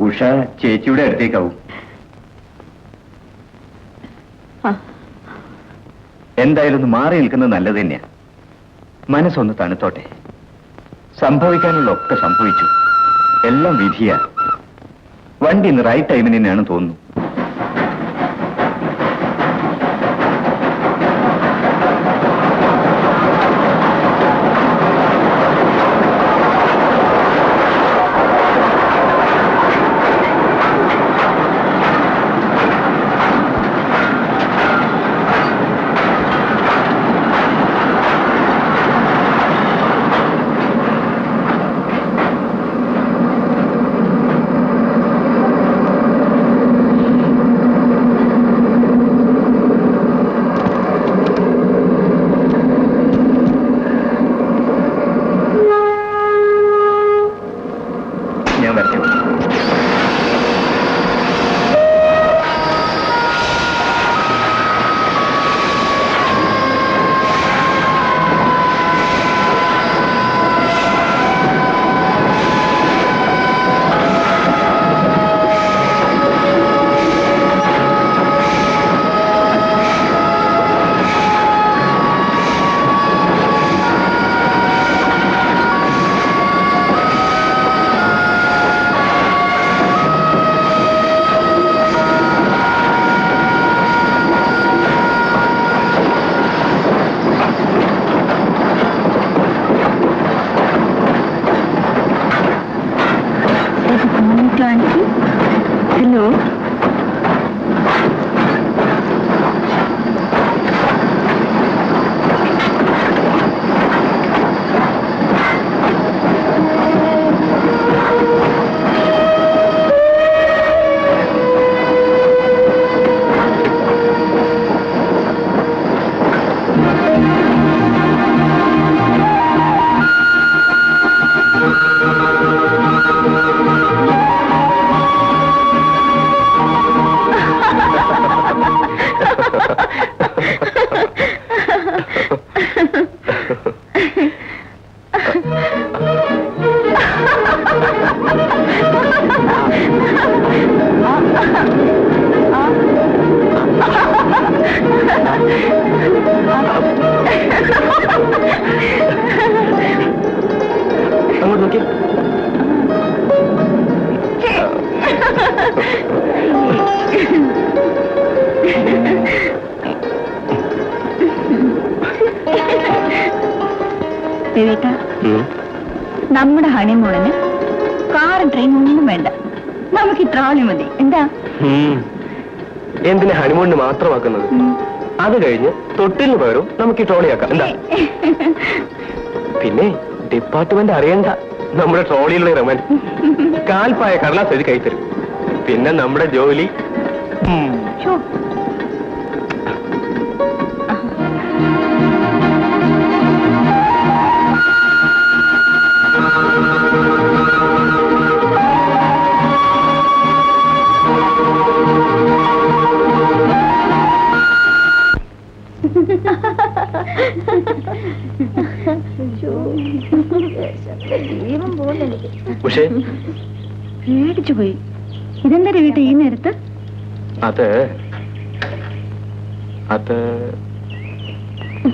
ഉഷ ചേച്ചിയുടെ അടുത്തേക്കാവും. എന്തായാലും ഒന്ന് മാറി നിൽക്കുന്നത് നല്ലത് തന്നെയാ. മനസ്സൊന്ന് തണുത്തോട്ടെ. സംഭവിക്കാനുള്ള ഒക്കെ സംഭവിച്ചു. എല്ലാം വിധിയാ. വണ്ടി ഇന്ന് റൈറ്റ് ടൈമിന് തന്നെയാണ് തോന്നുന്നു. നമ്മുടെ ഹണിമൂണിന് കാറും ട്രെയിനും ഒന്നും വേണ്ട, നമുക്ക് ട്രോളി മതി. എന്താ എന്തിനാ ഹണിമൂണിന് മാത്രമാക്കുന്നത്? അത് കഴിഞ്ഞ് തൊട്ടിലിന് പകരം നമുക്ക് ഈ ട്രോളിയാക്കാം. എന്താ? പിന്നെ ഡിപ്പാർട്ട്മെന്റ് അറിയണ്ട നമ്മുടെ ട്രോളിയിലുള്ള റമൻ കാൽപ്പായ കടലാസ് എഴുതി കൈ തരും. പിന്നെ നമ്മുടെ ജോലി പേടിച്ചു പോയി. ഇതെന്താ വീട്ടിൽ ഈ നേരത്ത്? അത്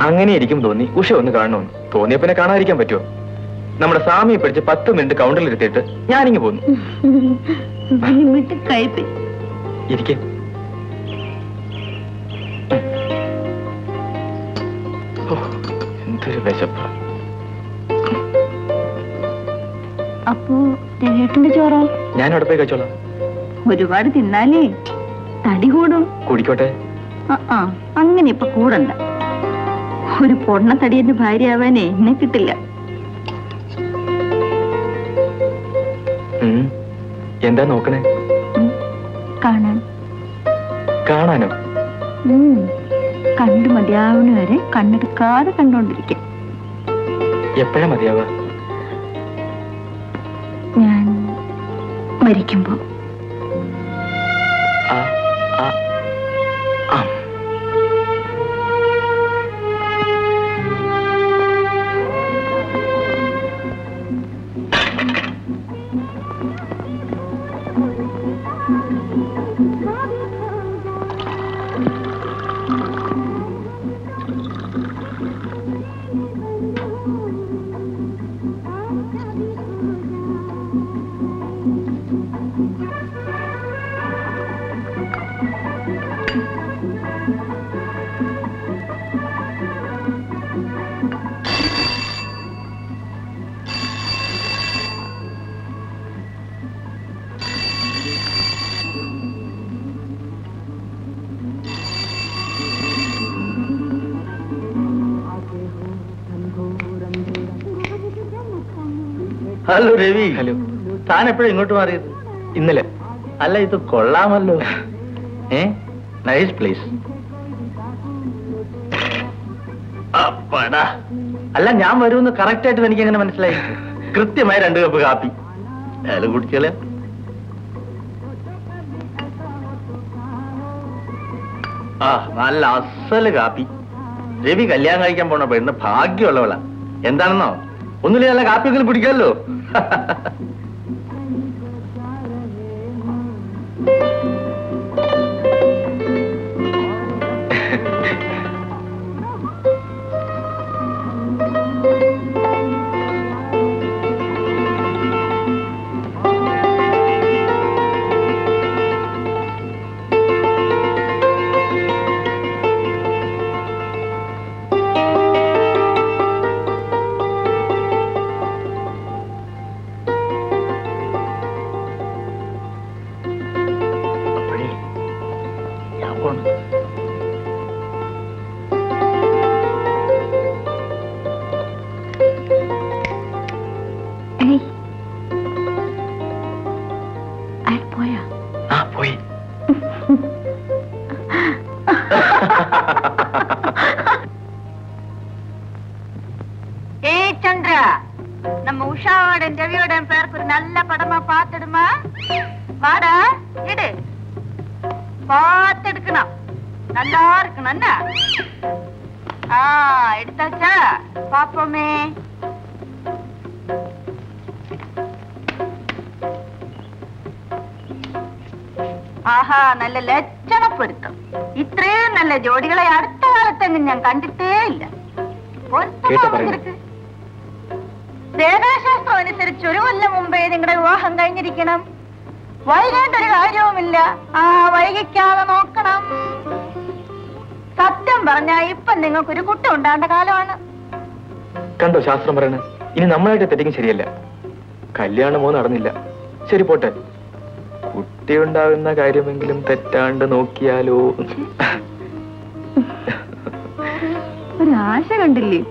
അങ്ങനെ ഇരിക്കും തോന്നി. ഉഷ ഒന്ന് കാണണമെന്ന് തോന്നിയപ്പിന്നെ കാണാതിരിക്കാൻ പറ്റുമോ? നമ്മുടെ സ്വാമിയെ പഠിച്ച് 10 മിനിറ്റ് കൗണ്ടറിൽ ഇരുത്തിയിട്ട് ഞാനിങ്ങ് പോന്നു. ഇരിക്കേ. എന്തൊരു വിശപ്പ. അപ്പോ രേട്ടന്റെ ചോറോ? ഞാൻ അവിടെ പോയി കഴിച്ചോളാം. ഒരുപാട് തിന്നാലേ തടി കൂടും. കുടിക്കോട്ടെ. അങ്ങനെ ഇപ്പൊ കൂടണ്ട. ഒരു പൊണ്ണ തടിയന്റെ ഭാര്യ ആവാനേ എന്നെ കിട്ടില്ല. എന്താ നോക്കണേ? കാണാനോ? കണ്ടു മതിയാവുന്ന വരെ കണ്ണെടുക്കാതെ കണ്ടോണ്ടിരിക്കും. എപ്പോഴാ മതിയാവുക? ഞാൻ മരിക്കുമ്പോ. ഹലോ രവി. ഹലോ. താൻ എപ്പോഴും ഇങ്ങോട്ട് മാറിയത്? ഇന്നലെ. അല്ല, ഇത് കൊള്ളാമല്ലോ. Nice place. അല്ല, ഞാൻ വരുമെന്ന് കറക്റ്റ് ആയിട്ട് എനിക്ക് എങ്ങനെ മനസ്സിലായി? കൃത്യമായി 2 കപ്പ് കാപ്പി. അയാൾ കുടിച്ചാലേ. നല്ല അസല് കാപ്പി. രവി കല്യാണം കഴിക്കാൻ പോണ പെണ്ണ് ഭാഗ്യമുള്ളവളാ. എന്താണെന്നോ, ഒന്നുമില്ല, നല്ല കാപ്പിയെങ്കിലും കുടിക്കാമല്ലോ. പോയാ? പോയി. சந்திரா, நம்ம உஷாவோட ரவியோட பேருக்கு ஒரு நல்ல படமா பாத்துடுமா? வாடா, எடு. பார்த்து எடுக்கணும், நல்லா இருக்கணும். என்ன எடுத்தாச்சா? பாப்போமே. ആഹാ, നല്ല ലക്ഷണപ്പെടുത്തും. ഇത്രയും നല്ല ജോഡികളെ അടുത്ത കാലത്തെങ്ങും ഞാൻ കണ്ടിട്ടേ ഇല്ല. ദേവശാസ്ത്രം അനുസരിച്ച് 1 കൊല്ലം മുമ്പേ നിങ്ങളുടെ വിവാഹം കഴിഞ്ഞിരിക്കണം. വൈകേണ്ട ഒരു കാര്യവുമില്ല. വൈകിക്കാതെ നോക്കണം. സത്യം പറഞ്ഞാ ഇപ്പൊ നിങ്ങൾക്കൊരു കുട്ടി ഉണ്ടാകേണ്ട കാലമാണ്. കണ്ടോ ശാസ്ത്രം പറയണ? ഇനി നമ്മളായിട്ട് തെറ്റിക്കും ശരിയല്ല. കല്യാണമോ നടന്നില്ല, ശരി പോട്ടെ. കുട്ടി ഉണ്ടാകുന്ന കാര്യമെങ്കിലും തെറ്റാണ്ട് നോക്കിയാലോ? ഒരാശ കണ്ടില്ലേ?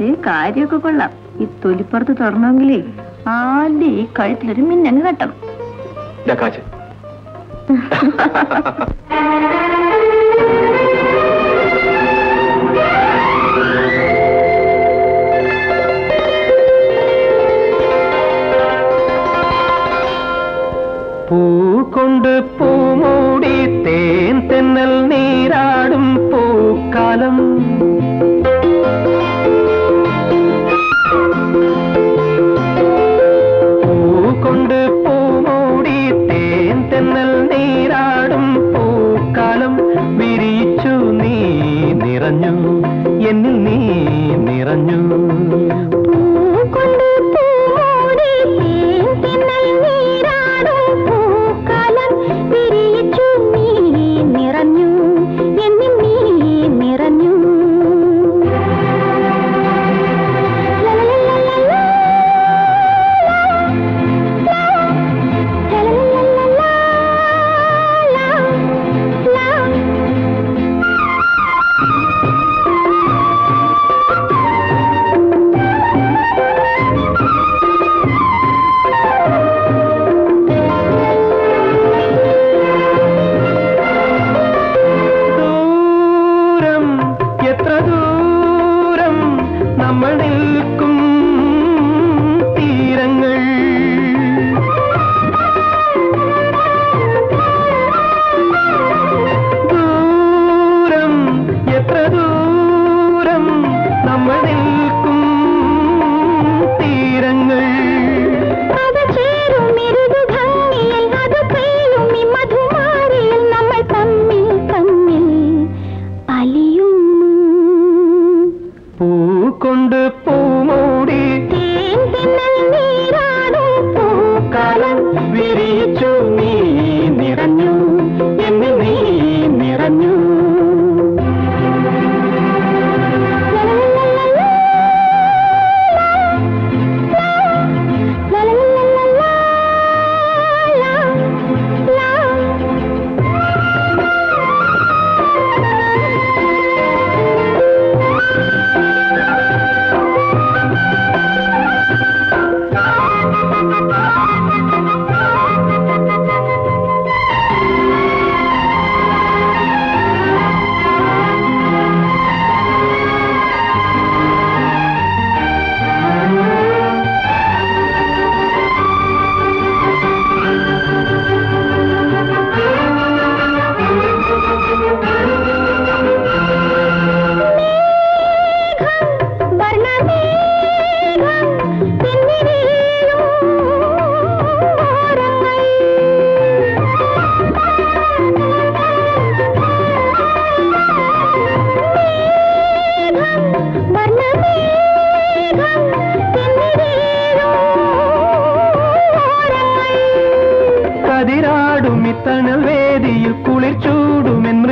ഈ കാര്യമൊക്കെ കൊള്ളാം. ഈ തൊലിപ്പുറത്ത് തുടരണമെങ്കിലേ ആദ്യം ഈ കഴുത്തിലൊരു മിന്നങ്ങ് കെട്ടണം. കാച്ച്. പൂകൊണ്ട് പൂമൂടി തേൻ തെന്നൽ നീരാടും പൂക്കാലം. പൂകൊണ്ട് പൂമൂടി തേൻ തെന്നൽ നീരാടും പൂക്കാലം. വിരിയിച്ചു നീ നിറഞ്ഞു, എന്നിൽ നീ നിറഞ്ഞു.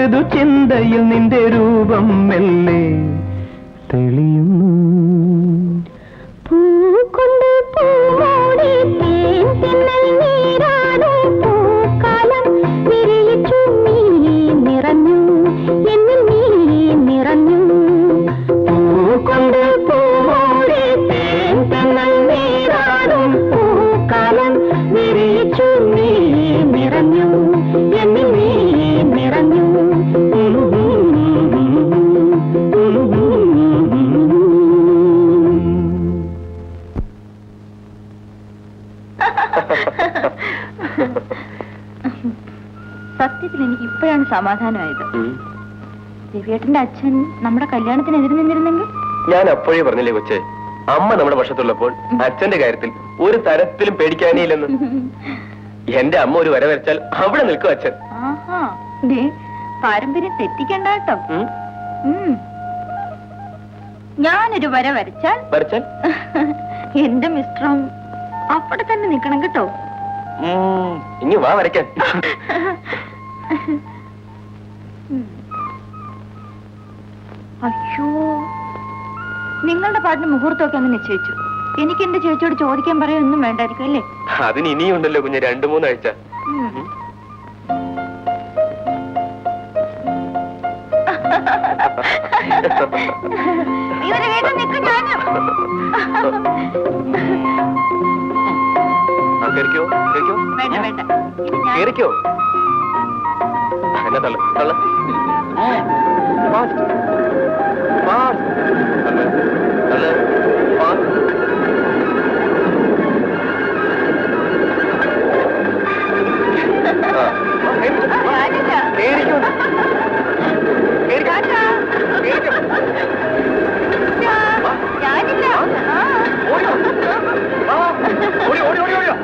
ഏതു ചിന്തയിൽ നിന്റെ രൂപം മെല്ലെ തെളിയുന്നു. പൂക്കൊണ്ട് പൂമോടി തേൻ തിന്നൽ നീരാടും പൂക്കാലം വിരിയിച്ചു നീ നിറഞ്ഞു എന്നിൽ നീ നിറഞ്ഞു. പൂക്കൊണ്ട് പൂമോടി തേൻ തിന്നൽ നീരാടും പൂക്കാലം വിരിയിച്ചു നീ നിറഞ്ഞു എന്നിൽ നീ നിറഞ്ഞു. സത്യത്തിൽ എനിക്ക് ഇപ്പോഴാണ് സമാധാനമായത്. രവിയേട്ടന്റെ അച്ഛൻ നമ്മുടെ കല്യാണത്തിന് എതിര് നിന്നിരുന്നെങ്കിൽ ഞാൻ അപ്പോഴേ പറഞ്ഞില്ലേ കൊച്ചേ, അമ്മ നമ്മുടെ പക്ഷത്തുള്ളപ്പോൾ അച്ഛന്റെ കാര്യത്തിൽ ഒരു തരത്തിലും പേടിക്കാനേ ഇല്ലെന്ന്. എന്റെ അമ്മ ഒരു വര വരച്ചാൽ അവിടെ നിൽക്കും അച്ഛൻ. ആഹാ, ദേ, പാരമ്പര്യം തെറ്റിക്കണ്ട കേട്ടോ. ഞാനൊരു വര വരച്ചാൽ വരച്ചാൽ എന്റെ മിസ്റ്ററും അവിടെ തന്നെ നിൽക്കണം കേട്ടോ. ഇനി വാ വരയ്ക്കാൻ. അയ്യോ, നിങ്ങളുടെ പാട്ടിന് മുഹൂർത്തമൊക്കെ അങ്ങ് നിശ്ചയിച്ചു. എനിക്ക് എന്റെ ചേച്ചിയോട് ചോദിക്കാൻ പറയൊന്നും വേണ്ടായിരിക്കും അല്ലേ? അതിന് ഇനിയുണ്ടല്ലോ കുഞ്ഞ്, 2-3 ആഴ്ച. ഇവരെ വീട്ടിൽ നിൽക്കും ഞാനും. കേറിക്കോ കേറിക്കോ വേണ്ട വേണ്ട, ഇനി ഞാൻ കേറിക്കോ. എന്നാ തള്ളു തള്ള. ഫാസ്റ്റ് ഫാസ്റ്റ് തള്ളു തള്ളു ഫാസ്റ്റ്. ഞാനില്ല. കേറിക്കോ കേറിക്കോ കേറിക്കോ. ഞാനില്ല. ഓടിയോ ഓടി ഓടി ഓടി ഓടിയോ.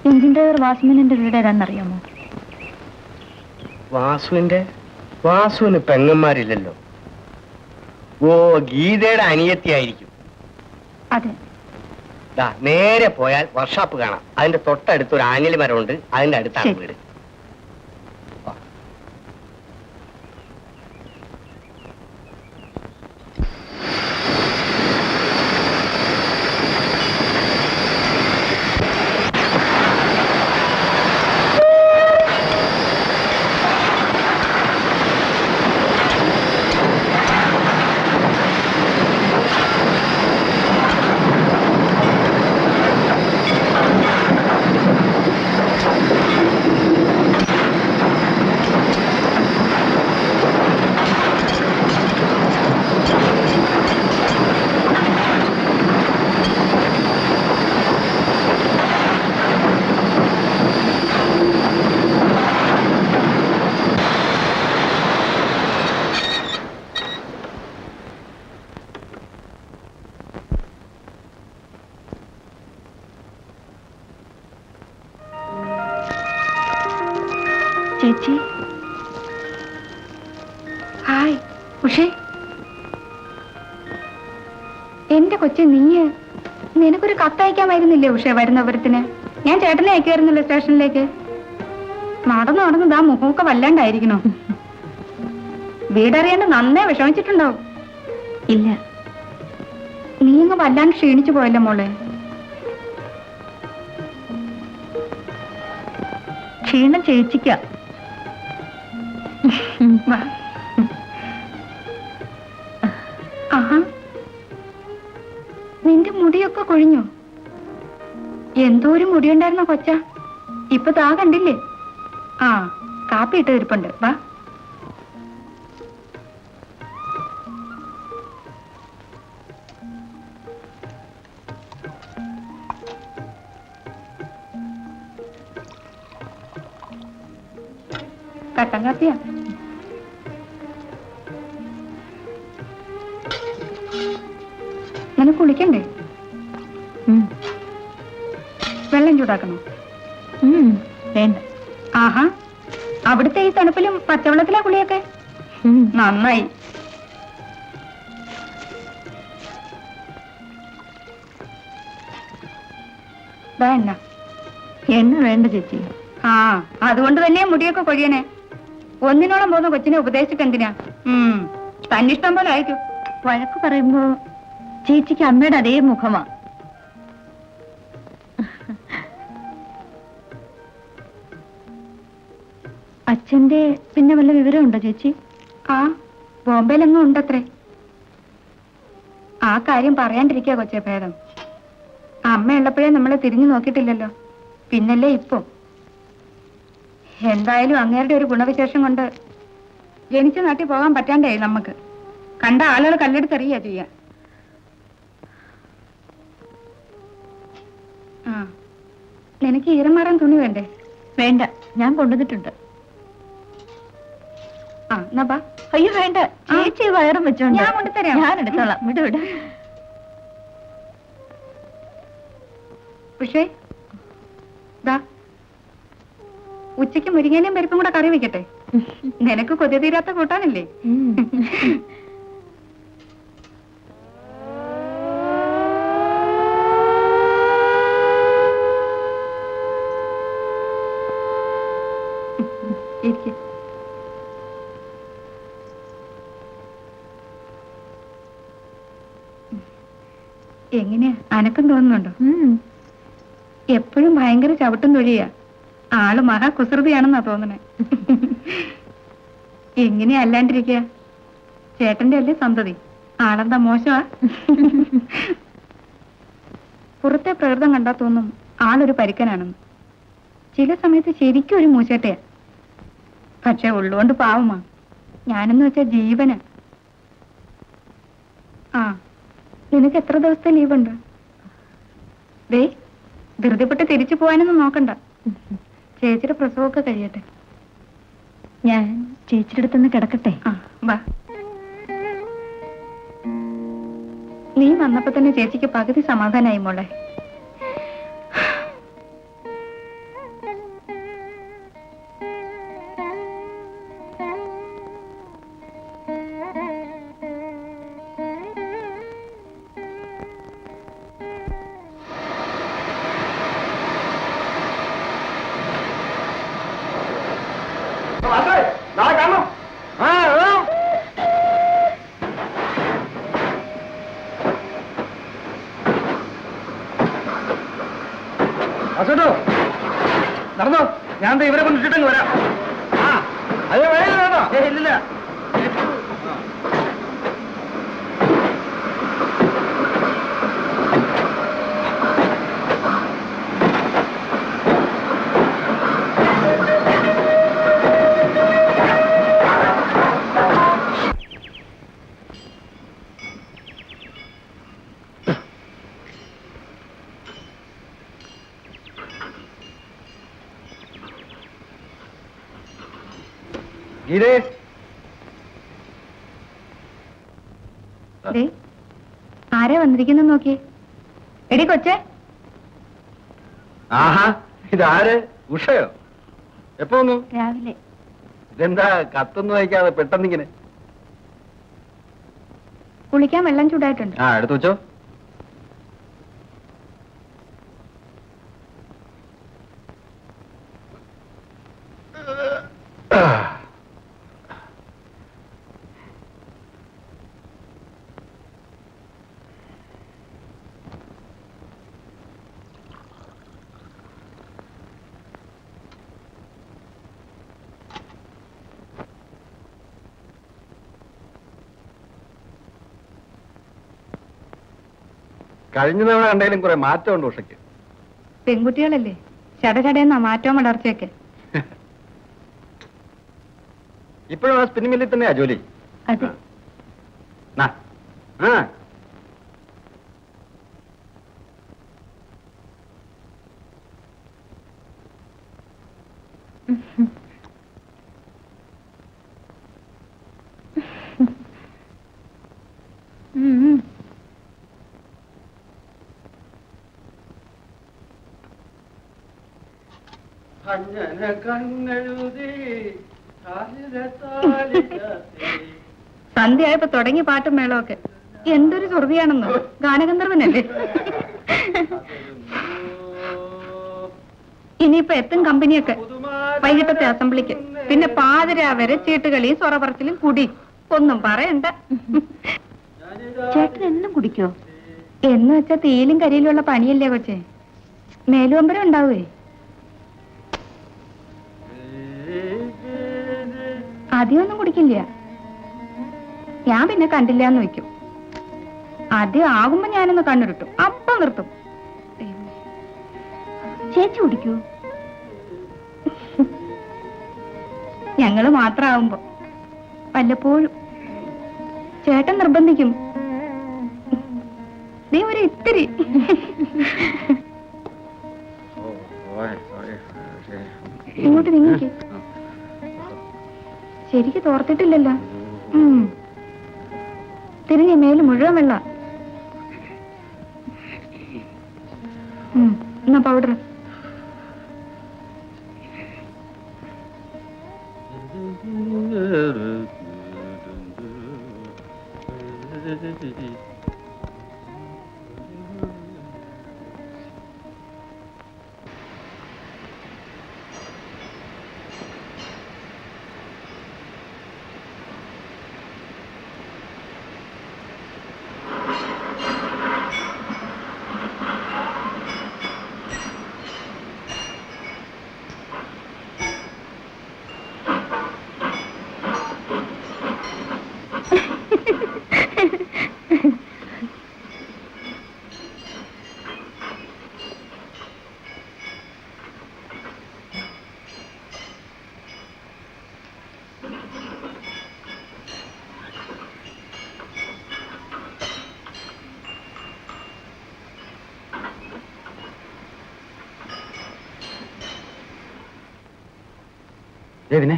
എഞ്ചിൻ ഡ്രൈവർ വാസുമേനന്റെ വീട് ഏതാണെന്നറിയാമോ? വാസുവിന് പെങ്ങന്മാരില്ലല്ലോ. ഓ, ഗീതയുടെ അനിയത്തിയായിരിക്കും. അതെ. നേരെ പോയാൽ വർക്ക്ഷോപ്പ് കാണാം. അതിന്റെ തൊട്ടടുത്ത് ഒരു ആഞ്ഞിലി മരമുണ്ട്. അതിന്റെ അടുത്താണ് ശരി. വീട്. ചേച്ചി ഹായ് ഉഷേ. എന്റെ കൊച്ചി നിനക്കൊരു കത്തയക്കാമായിരുന്നില്ലേ ഉഷേ വരുന്നവരത്തിന്? ഞാൻ ചേട്ടനെ അയക്കുമായിരുന്നല്ലോ സ്റ്റേഷനിലേക്ക്. നടന്നു ദാ മുഖമൊക്കെ വല്ലാണ്ടായിരിക്കണോ? വീടറിയാണ്ട് നന്നേ വിഷമിച്ചിട്ടുണ്ടാവും. ഇല്ല, നീ അങ്ങ് വല്ലാണ്ട് ക്ഷീണിച്ചു പോയല്ലോ മോളെ. ക്ഷീണം ചേച്ചിക്ക. ആഹാ, നിന്റെ മുടിയൊക്കെ കൊഴിഞ്ഞു. എന്തോ ഒരു മുടിയുണ്ടായിരുന്നോ കൊച്ച, ഇപ്പൊ താ കണ്ടില്ലേ? ആ, കാപ്പി ഇട്ട് ഇരിപ്പുണ്ട്, വാ. കട്ടൻ കാപ്പിയാ. നിനക്ക് കുളിക്കണ്ടേ? വെള്ളം ചൂടാക്കണോ? വേണ്ട. ആഹാ, അവിടുത്തെ ഈ തണുപ്പിലും പച്ചവെള്ളത്തിലാ കുളിയൊക്കെ? നന്നായി. എണ്ണ വേണ്ട ചേച്ചി. ആ, അതുകൊണ്ട് തന്നെ മുടിയൊക്കെ കൊഴിയണേ. ഒന്നിനോളം പോകുന്ന കൊച്ചിനെ ഉപദേശിച്ചിട്ട് എന്തിനാ? തന്നിഷ്ടം പോലെ ആയിരിക്കും. വഴക്ക് പറയുമ്പോ ചേച്ചിക്ക് അമ്മയുടെ അതേ മുഖമാ. അച്ഛന്റെ പിന്നെ വല്ല വിവരമുണ്ടോ ചേച്ചി? ആ, ബോംബെയിലെങ്ങും ഉണ്ടത്രേ. ആ കാര്യം പറയാണ്ടിരിക്കുക കൊച്ചേ ഭേദം. അമ്മ ഉള്ളപ്പോഴേ നമ്മളെ തിരിഞ്ഞു നോക്കിയിട്ടില്ലല്ലോ, പിന്നല്ലേ ഇപ്പൊ. എന്തായാലും അങ്ങേരുടെ ഒരു ഗുണവിശേഷം കൊണ്ട് ജനിച്ച നാട്ടിൽ പോകാൻ പറ്റാണ്ടേ നമുക്ക്. കണ്ട ആളുകൾ കല്ലെടുത്തെറിയാ ചെയ്യാ. ആ, നിനക്ക് ഈരം മാറാൻ തുണി വേണ്ടേ? വേണ്ട, ഞാൻ കൊണ്ടുവന്നിട്ടുണ്ട്. ആ, എന്നാ ബാ. അയ്യോ വേണ്ട ചേച്ചി, വയറും വെച്ചോണ്ട് ഞാൻ കൊണ്ടുതരാം. ഞാൻ എടുത്തോളാം, വിട്. പക്ഷേ ദാ, ഉച്ചയ്ക്ക് മുരിങ്ങയിലും പരിപ്പും കൂടെ കറി വെക്കട്ടെ? നിനക്ക് കൊതി തീരാത്ത കൂട്ടാനല്ലേ? എങ്ങനെയാ, അനക്കം തോന്നുന്നുണ്ടോ? എപ്പോഴും ഭയങ്കര ചവിട്ടും തൊഴിയാ. ആള് മഹാ കുസൃതിയാണെന്നാ തോന്നണേ. എങ്ങനെയാ അല്ലാണ്ടിരിക്കുക? ചേട്ടന്റെ അല്ലേ സന്തതി, ആളെന്താ മോശമാ? പുറത്തെ പ്രകൃതം കണ്ടാ തോന്നും ആളൊരു പരിക്കനാണെന്ന്. ചില സമയത്ത് ശരിക്കും ഒരു മൂച്ചേട്ടയാ. പക്ഷെ ഉള്ളുകൊണ്ട് പാവമാ. ഞാനെന്ന് വെച്ചാ ജീവന്. ആ, നിനക്ക് എത്ര ദിവസത്തെ ലീവുണ്ട്? ദേ, ധൃതിപ്പെട്ട് തിരിച്ചു പോവാനൊന്നും നോക്കണ്ട. ചേച്ചിയുടെ പ്രസവമൊക്കെ കഴിയട്ടെ. ഞാൻ ചേച്ചിയുടെ അടുത്തൊന്ന് കിടക്കട്ടെ? ആ, വാ. നീ വന്നപ്പോ തന്നെ ചേച്ചിക്ക് പകുതി സമാധാനായി മോളെ. നടന്നോ, ഞാൻ ഇവരെ കൊണ്ടിട്ടങ്ങ് വരാം. ആ, അത് വേണോ? ഇല്ലില്ല. ആരാ വന്നിരിക്കുന്നു നോക്കിയേ. എടി കൊച്ചേ. ആഹാ, ഇതാര്? ഉഷയോ? എപ്പോ വന്നു? രാവിലെ. ഇതെന്താ കത്തൊന്നും വയ്ക്കാതെ പെട്ടെന്നിങ്ങനെ? കുളിക്കാൻ വെള്ളം ചൂടായിട്ടുണ്ട്. ആ, എടുത്തു വെച്ചോ. കഴിഞ്ഞ തവണ കണ്ടതിലും കുറെ മാറ്റമുണ്ട് ഉഷയ്ക്ക്. പെൺകുട്ടികളല്ലേ, ചടചടയെന്നാ മാറ്റവും വളർച്ചയൊക്കെ. ഇപ്പോഴും ആ സ്പിന്നിംഗ് മില്ലിൽ തന്നെയാ ജോലി? അതെ. ആ, സന്ധ്യയായപ്പോ തുടങ്ങി പാട്ടും മേളമൊക്കെ. എന്തൊരു ചൊറുതിയാണെന്ന്. ഗാനഗന്ധർവനല്ലേ. ഇനിയിപ്പോ എത്തും കമ്പനിയൊക്കെ. വൈകിട്ടത്തെ അസംബ്ലിക്ക്, പിന്നെ പാതിര വരെ ചീട്ടുകളിയും സൊറപറച്ചിലും കുടി. ഒന്നും പറയണ്ട. ചേട്ടൻ എന്നും കുടിക്കോ? എന്ന് വെച്ചാ തീയിലും കരിയിലുള്ള പണിയല്ലേ കൊച്ചേ. മേലുവമ്പരം ഉണ്ടാവേ. ആദ്യമൊന്നും കുടിക്കില്ല. ഞാൻ പിന്നെ കണ്ടില്ലാന്ന് വെക്കും. ആദ്യം ആകുമ്പോ ഞാനൊന്ന് കണ്ണുരുട്ടും, അപ്പം നിർത്തും. ചേച്ചി കുടിക്കൂ? ഞങ്ങള് മാത്രമാവുമ്പോ വല്ലപ്പോഴും. ചേട്ടൻ നിർബന്ധിക്കും. നീ ഒരു ഇത്തിരി. ഇങ്ങോട്ട് നീങ്ങിക്ക്. ശരിക്ക് തോർത്തിട്ടില്ലല്ലോ. തിരിഞ്ഞ മേല് മുഴുവൻ വെള്ള. എന്നാ പൗഡർ. പിന്നെ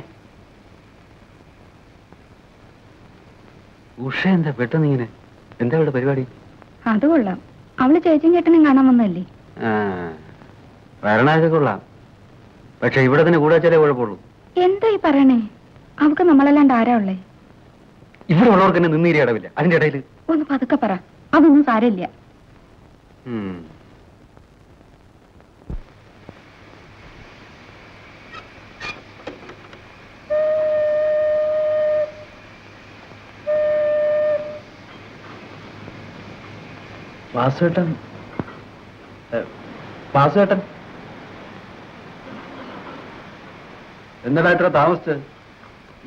ഉഷ എന്താ പെട്ടെന്ന് ഇങ്ങനെ? എന്താ ഇവിടെ പരിപാടി? അത് കൊള്ളാം. അവള് ചേച്ചിയും ചേട്ടനും കാണാൻ വന്നല്ലേ. വരണൊക്കെ കൊള്ളാം. പക്ഷെ ഇവിടെ തന്നെ കൂടെ വെച്ചാലേ കുഴപ്പമുള്ളൂ. എന്താ ഈ പറയണേ? അവക്ക് നമ്മളല്ലാണ്ട് ആരാ ഉള്ളേ? ഇവിടെ ഉള്ളവർക്ക് തന്നെ നിന്നീരി ഇടവില്ല. അതിന്റെ ഇടയിൽ ഒന്ന് പതുക്കെ പറ. അതൊന്നും സാരമില്ല. വാസുവേട്ടൻ, വാസുവേട്ടൻ എന്താ ഇത്ര താമസിച്ചത്?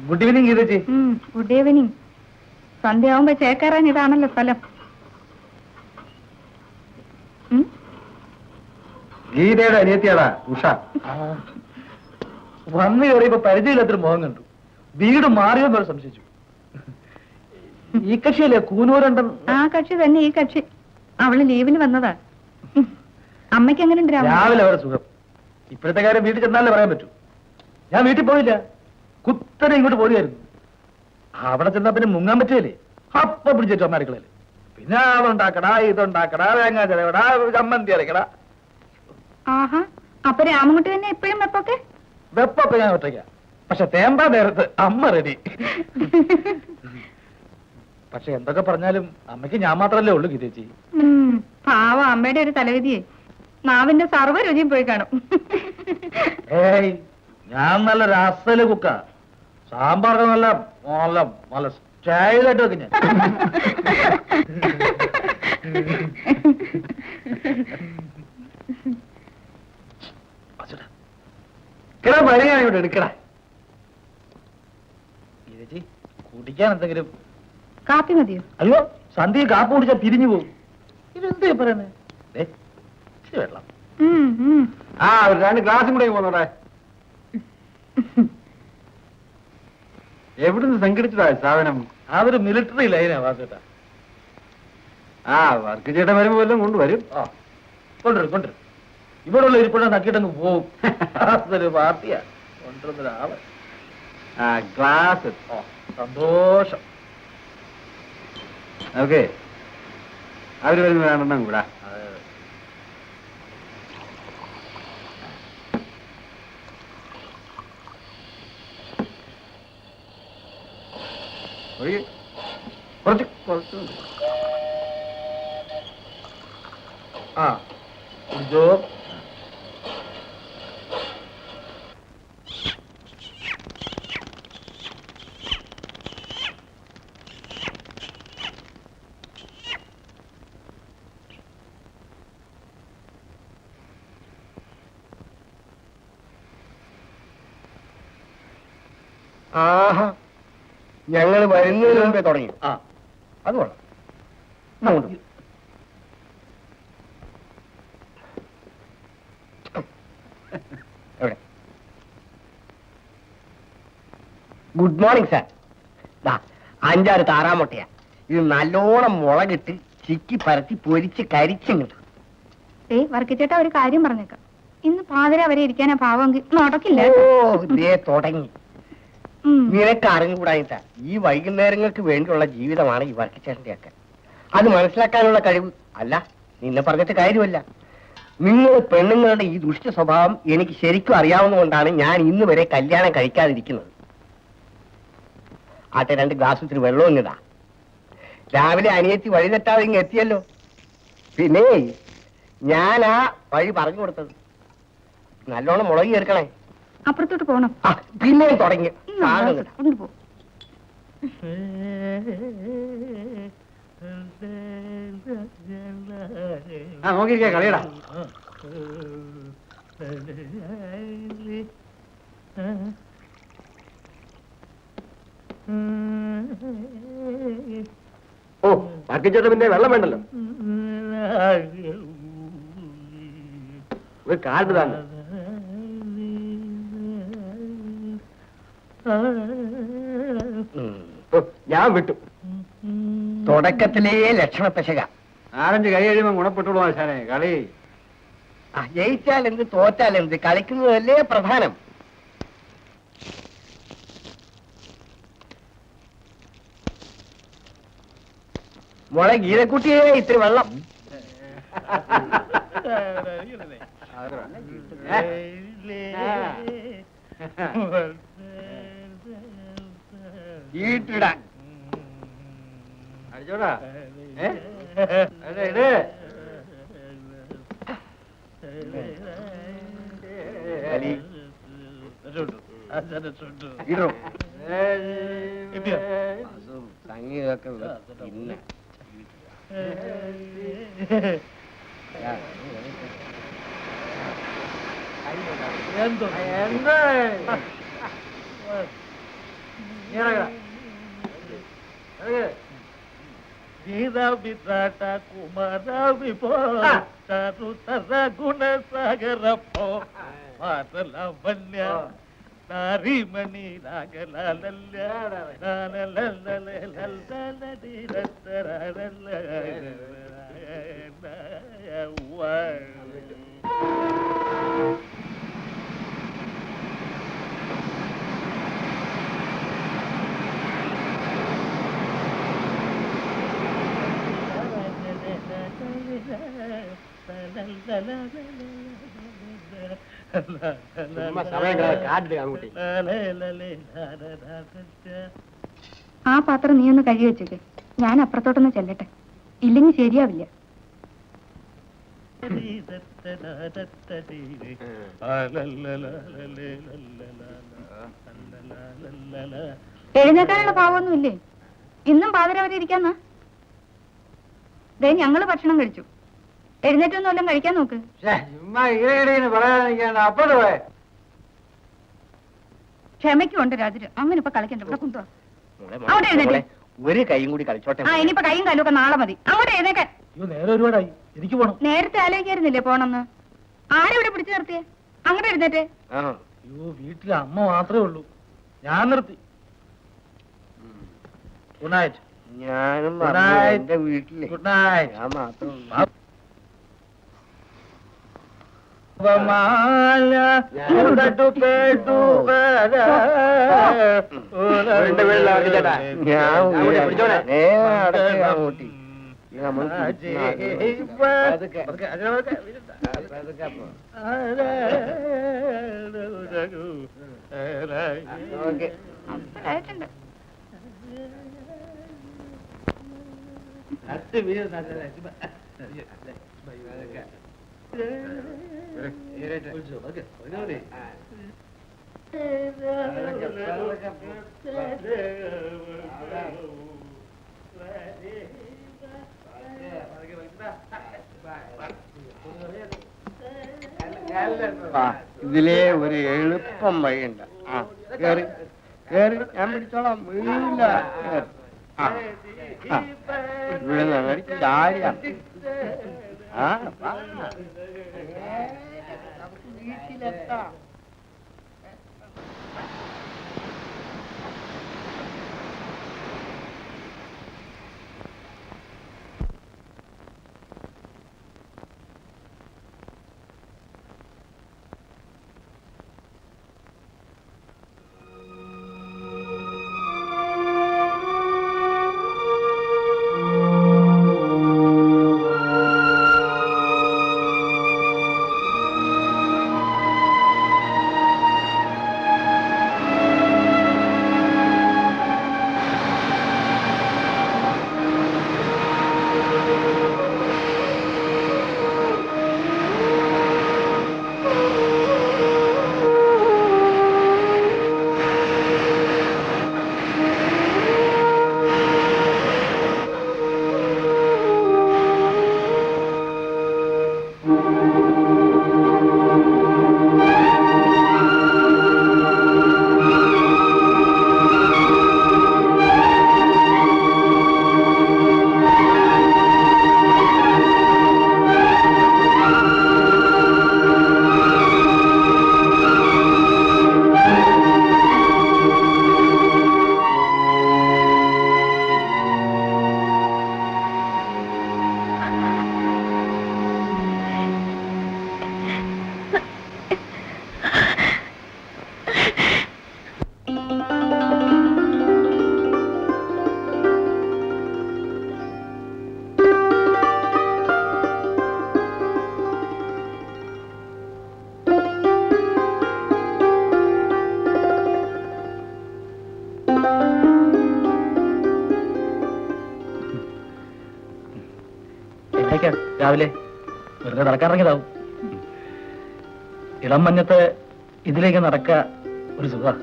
ഗുഡ് ഈവനിങ് ഗീതച്ചി. Good evening. സന്ധ്യയാവുമ്പോ ചേക്കേറാൻ ഇതാണല്ലോ സ്ഥലം. ഗീതയുടെ അനിയത്തിയാടാ ഉഷ. വന്നു കയറിയപ്പോ പരിചയമില്ലാത്തൊരു മുഖം കണ്ടു. വീട് മാറിയെന്നൊരു സംശയിച്ചു. ഈ കക്ഷിയല്ലേ കൂനൂരണ്ടൻ? ആ കക്ഷി തന്നെ ഈ കക്ഷി. അവള് ലീവിന് വന്നതാ. അമ്മയ്ക്ക് എങ്ങനെ ഉണ്ട്? രാവിലെ അവരെ സുഖം. ഇപ്പോഴത്തെ കാര്യം വീട്ടിൽ ചെന്നാലേ പറയാൻ പറ്റൂ. ഞാൻ വീട്ടിൽ പോയില്ല, കുത്തനെ ഇങ്ങോട്ട് പോരുമായിരുന്നു. അവിടെ ചെന്നാ പിന്നെ മുങ്ങാൻ പറ്റിയല്ലേ. അപ്പൊ പിടിച്ചു അടുക്കളയിൽ. പിന്നെ അതുണ്ടാക്കടാ, ഇതുണ്ടാക്കടാ, തേങ്ങാ ചിലവടാ, ചമ്മന്തി അരക്കടാ. ആഹാ, അപ്പൊ രാമൻകുട്ടി തന്നെ എപ്പോഴും വെപ്പൊക്കെ? വെപ്പൊക്കെ ഞാൻ ഒറ്റയ്ക്ക. പക്ഷെ തേമ്പാ നേരത്ത് അമ്മ റെഡി. പക്ഷെ എന്തൊക്കെ പറഞ്ഞാലും അമ്മയ്ക്ക് ഞാൻ മാത്രല്ലേ ഉള്ളൂ ഗീതേച്ചി. പാവം അമ്മയുടെ ഒരു തലവിധിയെ നാവിന്റെ സർവ്വ രുചിയും പോയി കാണും. ഏയ് ഞാൻ നല്ല രസല് കുക്ക. സാമ്പാറൊക്കെ നല്ല നല്ല നല്ല സ്റ്റൈലായിട്ട് വെക്കും ഞാൻ. എടുക്കടാ ഗീതേച്ചി, കുടിക്കാൻ എന്തെങ്കിലും? കാപ്പി മതിയോ? അയ്യോ, സന്ധ്യ കാപ്പ് കുടിച്ചാ പിരിഞ്ഞു പോകും. ഇതെന്താ പറയുന്നേ? വെള്ളം. ആ ഒരു 2 ഗ്ലാസും കൂടെ പോന്നോടെ. എവിടുന്ന് സംഘടിച്ചതാ സാധനം? ആ ഒരു മിലിറ്ററി ലൈനാ വാസേട്ടാ. ആ വർക്ക് ചേട്ടൻ വരുമ്പോ എല്ലാം കൊണ്ടുവരും. ആ കൊണ്ടുവരും കൊണ്ടുവരും. ഇവിടെ ഉള്ള ഇരിപ്പുഴ നക്കിട്ടങ്ങ് പോവും. അതൊരു പാർട്ടിയാ കൊണ്ടുവന്നൊരാള്. ആ ഗ്ലാസ്. ഓ സന്തോഷം. ഓക്കെ, അവര് വരുന്ന 2 കൂടാ. കുറച്ച് കുറച്ച് ആ കുടിച്ചോ. ആഹാ, ഞങ്ങൾ വരുന്നതിന് മുമ്പേ തുടങ്ങി. ആ അത് കൊള്ളാം. അങ്ങോട്ട് എവിടെ? Good morning sir. 5-6 താറാമുട്ടയാ. ഇത് നല്ലോണം മുളകിട്ട് ചിക്കി പരത്തി പൊരിച്ച് കരിച്ചിങ്ങോട്ട്. വർക്കിച്ചേട്ടാ ഒരു കാര്യം പറഞ്ഞേക്കാം. ഇന്ന് പാതിര വരെ ഇരിക്കാനാ പാവമെങ്കിൽ നടക്കില്ല. ഓ ദേ തുടങ്ങി. നിനക്ക് അറിഞ്ഞുകൂടായിട്ടാ ഈ വൈകുന്നേരങ്ങൾക്ക് വേണ്ടിയുള്ള ജീവിതമാണ് ഈ വർക്കിച്ചേട്ടന്റെ ഒക്കെ. അത് മനസ്സിലാക്കാനുള്ള കഴിവ് അല്ല, നിന്നെ പറഞ്ഞിട്ട് കാര്യമല്ല. നിങ്ങൾ പെണ്ണുങ്ങളുടെ ഈ ദുഷ്ട സ്വഭാവം എനിക്ക് ശരിക്കും അറിയാവുന്നതുകൊണ്ടാണ് ഞാൻ ഇന്ന് വരെ കല്യാണം കഴിക്കാതിരിക്കുന്നത്. ആട്ടെ 2 ഗ്ലാസ് ഇത്തിരി വെള്ളവും ഇടാ. രാവിലെ അനിയത്തി വഴി തെറ്റാതെ ഇങ്ങ് എത്തിയല്ലോ. പിന്നെ ഞാൻ ആ വഴി പറഞ്ഞു കൊടുത്തത്. നല്ലോണം മുളകി ചേർക്കണേ. അപ്പുറത്തോട്ട് പോണം. ആ പിന്നെയും തുടങ്ങി. കൊണ്ടുപോ. ആ നോക്കിയിരിക്കാ കളിയടാ. ഓ വർക്കിച്ചേട്ടൻ പിന്നെ വെള്ളം വേണ്ടല്ലോ. ഒരു കാർഡ് തന്നെ. ഞാൻ വിട്ടു. തുടക്കത്തിലേ ലക്ഷണപ്പശക. 4-5 കൈ കഴിയുമ്പോ ഗുണപ്പെട്ടുള്ളൂ ആശാനെ. കളി ജയിച്ചാൽ എന്ത് തോറ്റാൽ എന്ത്, കളിക്കുന്നതല്ലേ പ്രധാനം. മോളെ ഗീതക്കുട്ടിയെ ഇത്തിരി വെള്ളം. ഈട്ടിടാ അടിച്ചോടാ. സംഗീതമൊക്കെ പിന്നെ ഗീതാ കുമാര വിഭോ ചാരുതര ഗുണസാഗര പോ മാതലവന്യ നാരിമണി രാഗലാലല്യ ആ പാത്രം നീ ഒന്ന് കഴുകി വെച്ചേക്ക്. ഞാൻ അപ്പുറത്തോട്ടൊന്ന് ചെല്ലട്ടെ, ഇല്ലെങ്കിൽ ശരിയാവില്ല. എഴുന്നേക്കാനുള്ള ഭാവമൊന്നും ഇല്ലേ? ഇന്നും പാതിരാവധി ഇരിക്കാന്നാ? ദേ ഞങ്ങള് ഭക്ഷണം കഴിച്ചു, എഴുന്നേറ്റൊന്നും എല്ലാം കഴിക്കാൻ നോക്ക്. ക്ഷമയ്ക്കുണ്ട് രാത്രി, അങ്ങനെ ഇപ്പൊ കളിക്കണ്ട. ഇവിടെ കുന്തോ അവിടെ എഴുന്നേറ്റ്. ഒരു കൈയും കൂടി കളിച്ചോട്ടെ. ആ ഇനിയിപ്പോ കൈയും കാലും ഒക്കെ നാളെ മതി. അങ്ങോട്ട് എഴുന്നേക്കാൻ. നേരെ ഒരുപാടായി, എനിക്ക് പോണം. നേരത്തെ ആലോചിക്കായിരുന്നില്ലേ പോണെന്ന്? ആരെവിടെ പിടിച്ചു നിർത്തിയേ? അങ്ങോട്ട് എഴുന്നേറ്റേ. അയ്യോ, വീട്ടിലെ അമ്മ മാത്രമേ ഉള്ളൂ, ഞാൻ നിർത്തി. Good night. ഞാനും എന്റെ വീട്ടില് ഗുഡ് നൈറ്റ്. ഞാൻ മാത്രം ഇതിലെ ഒരു എളുപ്പം വഴിയുണ്ട്. കേറി കേറി, ഞാൻ പിടിച്ചോളാം, വീഴില്ല. ഇവിടെ നിന്ന് ചാടിയാ വീട്ടിലെത്താം. രാവിലെ വെറുതെ നടക്കാറിറങ്ങിയതാവും. ഇളം മഞ്ഞത്ത് ഇതിലേക്ക് നടക്ക ഒരു സുഖ.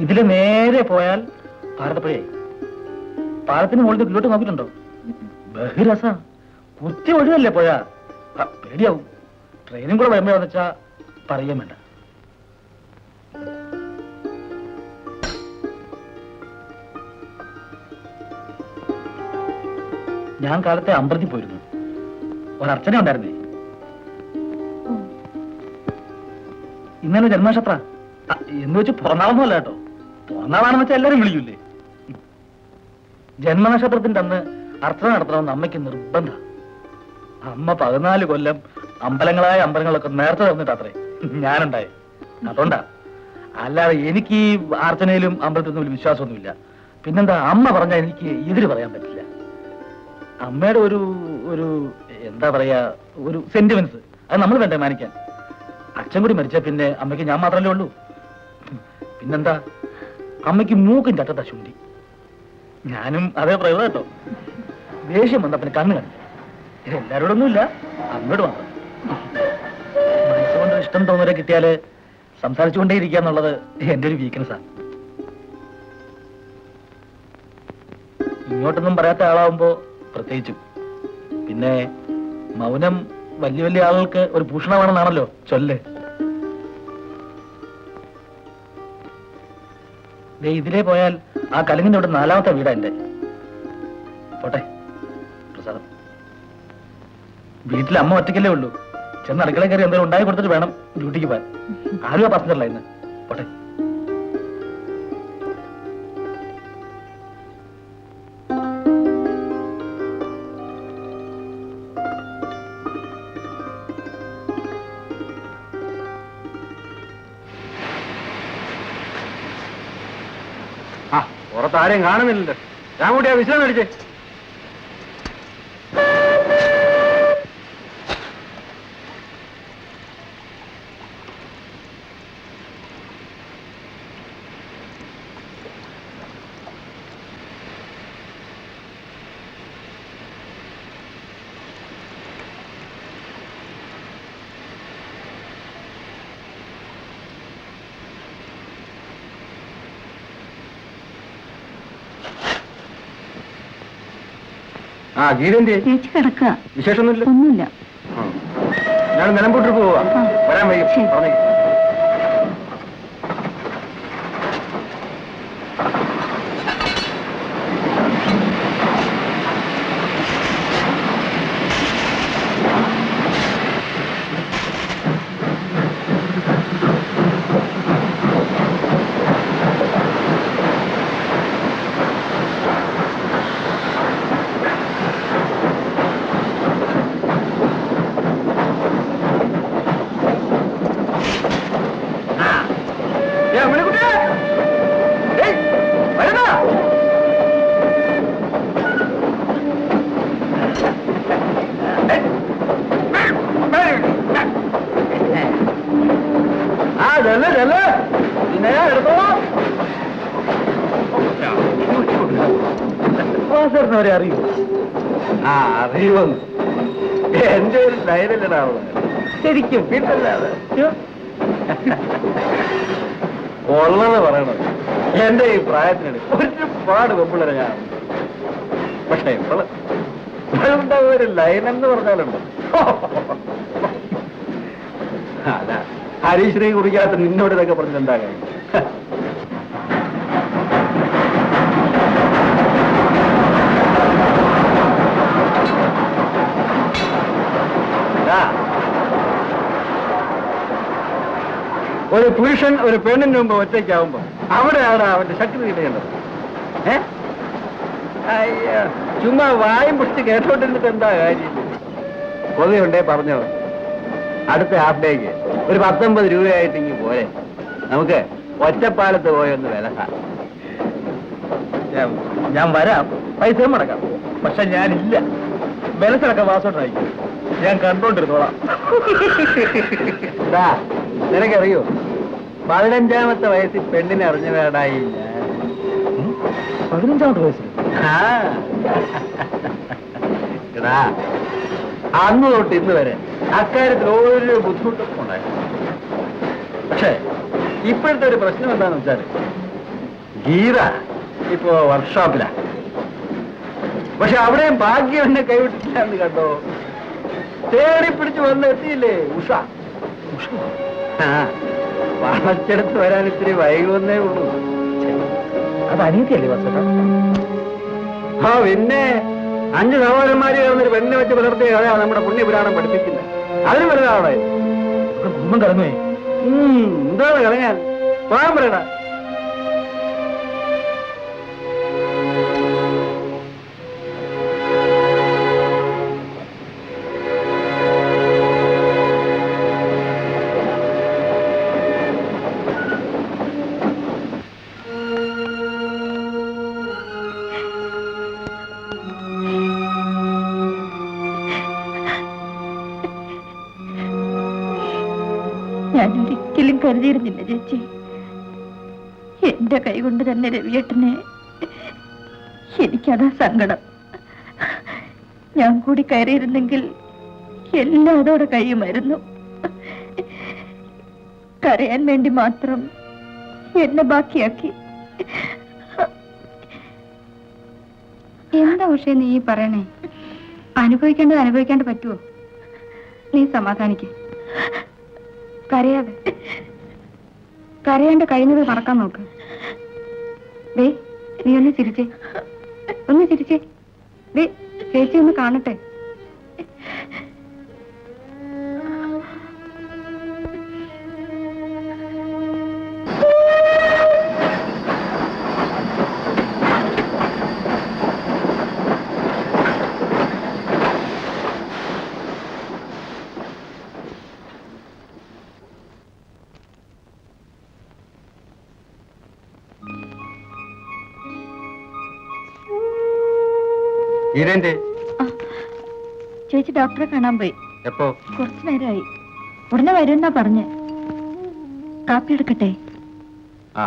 ഇതില് നേരെ പോയാൽ ഭാരതപ്പുഴയായി. പാലത്തിന് മുകളിൽ ഇങ്ങോട്ട് നോക്കിയിട്ടുണ്ടോ? ബഹിരസ, കുത്തി ഒഴുകല്ലേ പുഴ. പേടിയാവും. ട്രെയിനും കൂടെ വരുമ്പോഴാന്ന് വെച്ചാ പറയാൻ വേണ്ട. ഞാൻ കാലത്തെ അമ്പലത്തിൽ പോയിരുന്നു. ഒരർച്ചന ഉണ്ടായിരുന്നേ. ഇന്നലെ ജന്മനക്ഷത്ര എന്ന് വെച്ച് പിറന്നാളൊന്നുമല്ല കേട്ടോ. പിറന്നാളാണെന്ന് വെച്ചാൽ എല്ലാരും വിളിക്കൂലേ. ജന്മനക്ഷത്രത്തിന്റെ അന്ന് അർച്ചന നടത്തണമെന്ന് അമ്മയ്ക്ക് നിർബന്ധം. അമ്മ 14 കൊല്ലം അമ്പലങ്ങളായ അമ്പലങ്ങളൊക്കെ നേരത്തെ തന്നിട്ടത്രേ ഞാനുണ്ടായി. അതുകൊണ്ടാ. അല്ലാതെ എനിക്ക് ഈ അർച്ചനയിലും അമ്പലത്തിലൊന്നും വലിയ വിശ്വാസമൊന്നുമില്ല. പിന്നെന്താ, അമ്മ പറഞ്ഞാൽ എനിക്ക് എതിര് പറയാൻ പറ്റില്ല. അമ്മയുടെ ഒരു എന്താ പറയാ, ഒരു സെന്റിമെന്റ്സ്. അത് നമ്മൾ വേണ്ടേ മാനിക്കാൻ? അച്ഛൻ കൂടി മരിച്ച പിന്നെ അമ്മയ്ക്ക് ഞാൻ മാത്രമല്ലേ ഉള്ളൂ. പിന്നെന്താ, അമ്മയ്ക്ക് മൂക്കും ചട്ടത്ത ശുണ്ടി. ഞാനും അതേ പ്രയോഗം കേട്ടോ. ദേഷ്യം വന്ന പിന്നെ കണ്ണ് കണ്ടില്ല. ഇത് എല്ലാവരോടൊന്നുമില്ല, അമ്മയോട് മാത്രം. മനസ്സുകൊണ്ട് ഇഷ്ടം തോന്നുന്നവരെ കിട്ടിയാല് സംസാരിച്ചുകൊണ്ടേ ഇരിക്കുക എന്നുള്ളത് എന്റെ ഒരു വീക്ക്നെസ്സാണ്. ഇങ്ങോട്ടൊന്നും പറയാത്ത ആളാവുമ്പോ പ്രത്യേകിച്ചും. പിന്നെ മൗനം വലിയ വലിയ ആളുകൾക്ക് ഒരു ഭൂഷണമാണെന്നാണല്ലോ ചൊല്ല്. ഇതിലേ പോയാൽ ആ കലുങ്ങിന്റെ അവിടെ 4ാമത്തെ വീടാ എന്റെ. പോട്ടെ, പ്രസാദം. വീട്ടിൽ അമ്മ ഒറ്റയ്ക്കല്ലേ ഉള്ളൂ. ചെന്ന് അടുക്കള കയറി എന്തെങ്കിലും ഉണ്ടായി കൊടുത്തിട്ട് വേണം ഡ്യൂട്ടിക്ക് പോകാൻ. ആരും ആ പാസഞ്ചറല്ല ഇന്ന്. പോട്ടെ. പുറത്ത് ആരെയും കാണുന്നില്ലല്ലോ. ഞാൻ കൂടി ആ വിശ്രമം അടിച്ചേ. ആ ഗീതന്റെ ചേച്ചി കിടക്കുക. വിശേഷമൊന്നുമില്ല. ഒന്നുമില്ല. ഞാൻ നിലമ്പൂട്ട് പോവാ. വരാൻ വൈകും. പറഞ്ഞേ. അവരെ അറിയൂ? ആ അറിയുമെന്ന് എന്റെ ഒരു ധൈര്യമില്ലടാവുക. ശരിക്കും വീട്ടല്ലാതെ ഉള്ളത് പറയണത്. എന്റെ ഈ പ്രായത്തിനിടെ ഒരുപാട് വെപ്പിള്ളരെ ഞാൻ. പക്ഷെ ഇപ്പോഴുണ്ടാ ഒരു ലൈനെന്ന് പറഞ്ഞാലുണ്ട്. അല്ല, ഹരീശ്രീ കുറിക്കാത്ത നിന്നോട് ഇതൊക്കെ പറഞ്ഞിട്ടുണ്ടാ കാര്യം. ഒരു പുരുഷൻ ഒരു പെണ്ണിന് മുമ്പ് ഒറ്റയ്ക്കാവുമ്പോ അവിടെയാണ് അവന്റെ ശക്തി കിട്ടേണ്ടത്. അയ്യോ, ചുമ്മാ വായും പിടിച്ച് കേട്ടോണ്ടിരുന്നിട്ട് എന്താ കാര്യം? കൊതിയുണ്ടേ പറഞ്ഞോ. അടുത്ത ഹാഫ് ഡേക്ക് ഒരു 19 രൂപയായിട്ട് ഇങ്ങ് പോരെ. നമുക്ക് ഒറ്റപ്പാലത്ത് പോയൊന്ന് വിലക്കാം. ഞാൻ വരാം, പൈസ മുടക്കാം. പക്ഷെ ഞാനില്ല. വിലസിലൊക്കെ വാസോട്ടായിരിക്കും. ഞാൻ കണ്ടോണ്ടിരുന്നോളാം. നിനക്കറിയോ, 15ാമത്തെ വയസ്സിൽ പെണ്ണിനെ അറിഞ്ഞവേടായി. 15ാമത്തെ വയസ്സിൽ? എടാ, അന്ന് തൊട്ട് ഇന്ന് വരെ അക്കാര്യത്തിൽ ഓരോ ബുദ്ധിമുട്ടും ഉണ്ടായി. പക്ഷേ ഇപ്പോഴത്തെ ഒരു പ്രശ്നം എന്താന്ന് വെച്ചാൽ, ഗീത ഇപ്പോ വർക്ക്ഷോപ്പിലാ. പക്ഷെ അവിടെയും ഭാഗ്യം എന്നെ കൈവിട്ടില്ല എന്ന് കണ്ടോ. തേടി പിടിച്ച് വന്ന് എത്തിയില്ലേ ഉഷ. വളച്ചെടുത്ത് വരാൻ ഇത്തിരി വൈകുന്നേ ഉള്ളൂ. അത് അനീതിയല്ലേ വസ്തുത? ആ പിന്നെ 5 സഹോദരന്മാര് ചേർന്നൊരു പെണ്ണിനെ വെച്ച് പുലർത്തിയ കഥയാണ് നമ്മുടെ പുണ്യപുരാണം പഠിപ്പിക്കുന്നത്. അതിന് വലുതാണ് കുടുംബം കടന്നുപോയി. എന്താണ് കളയാൻ? പോകാൻ പറയടാ. കരുതിയിരുന്നില്ല ചേച്ചി. എന്റെ കൈ കൊണ്ട് തന്നെ രവിയേട്ടനെ, എനിക്കതാ സങ്കടം. ഞാൻ കൂടി കയറിയിരുന്നെങ്കിൽ എല്ലാം അതോടെ കഴിയുമായിരുന്നു. കരയാൻ വേണ്ടി മാത്രം എന്നെ ബാക്കിയാക്കി. എന്താ പക്ഷേ നീ പറയണേ? അനുഭവിക്കേണ്ടത് അനുഭവിക്കാണ്ട് പറ്റുമോ? നീ സമാധാനിക്ക. കരയാതെ, കരയാണ്ട് കഴിയുന്നത് മറക്കാൻ നോക്ക്. ദേ നീ ഒന്ന് ചിരിച്ചേ, ഒന്ന് ചിരിച്ചേ. ദേ ചേച്ചി ഒന്ന് കാണട്ടെ. ചേച്ചി ഡോക്ടറെ കാണാൻ പോയി. എപ്പോ? കുറച്ചു നേരമായി. ഉടനെ വരുമെന്നാ പറഞ്ഞ്. കാപ്പി എടുക്കട്ടെ? ആ.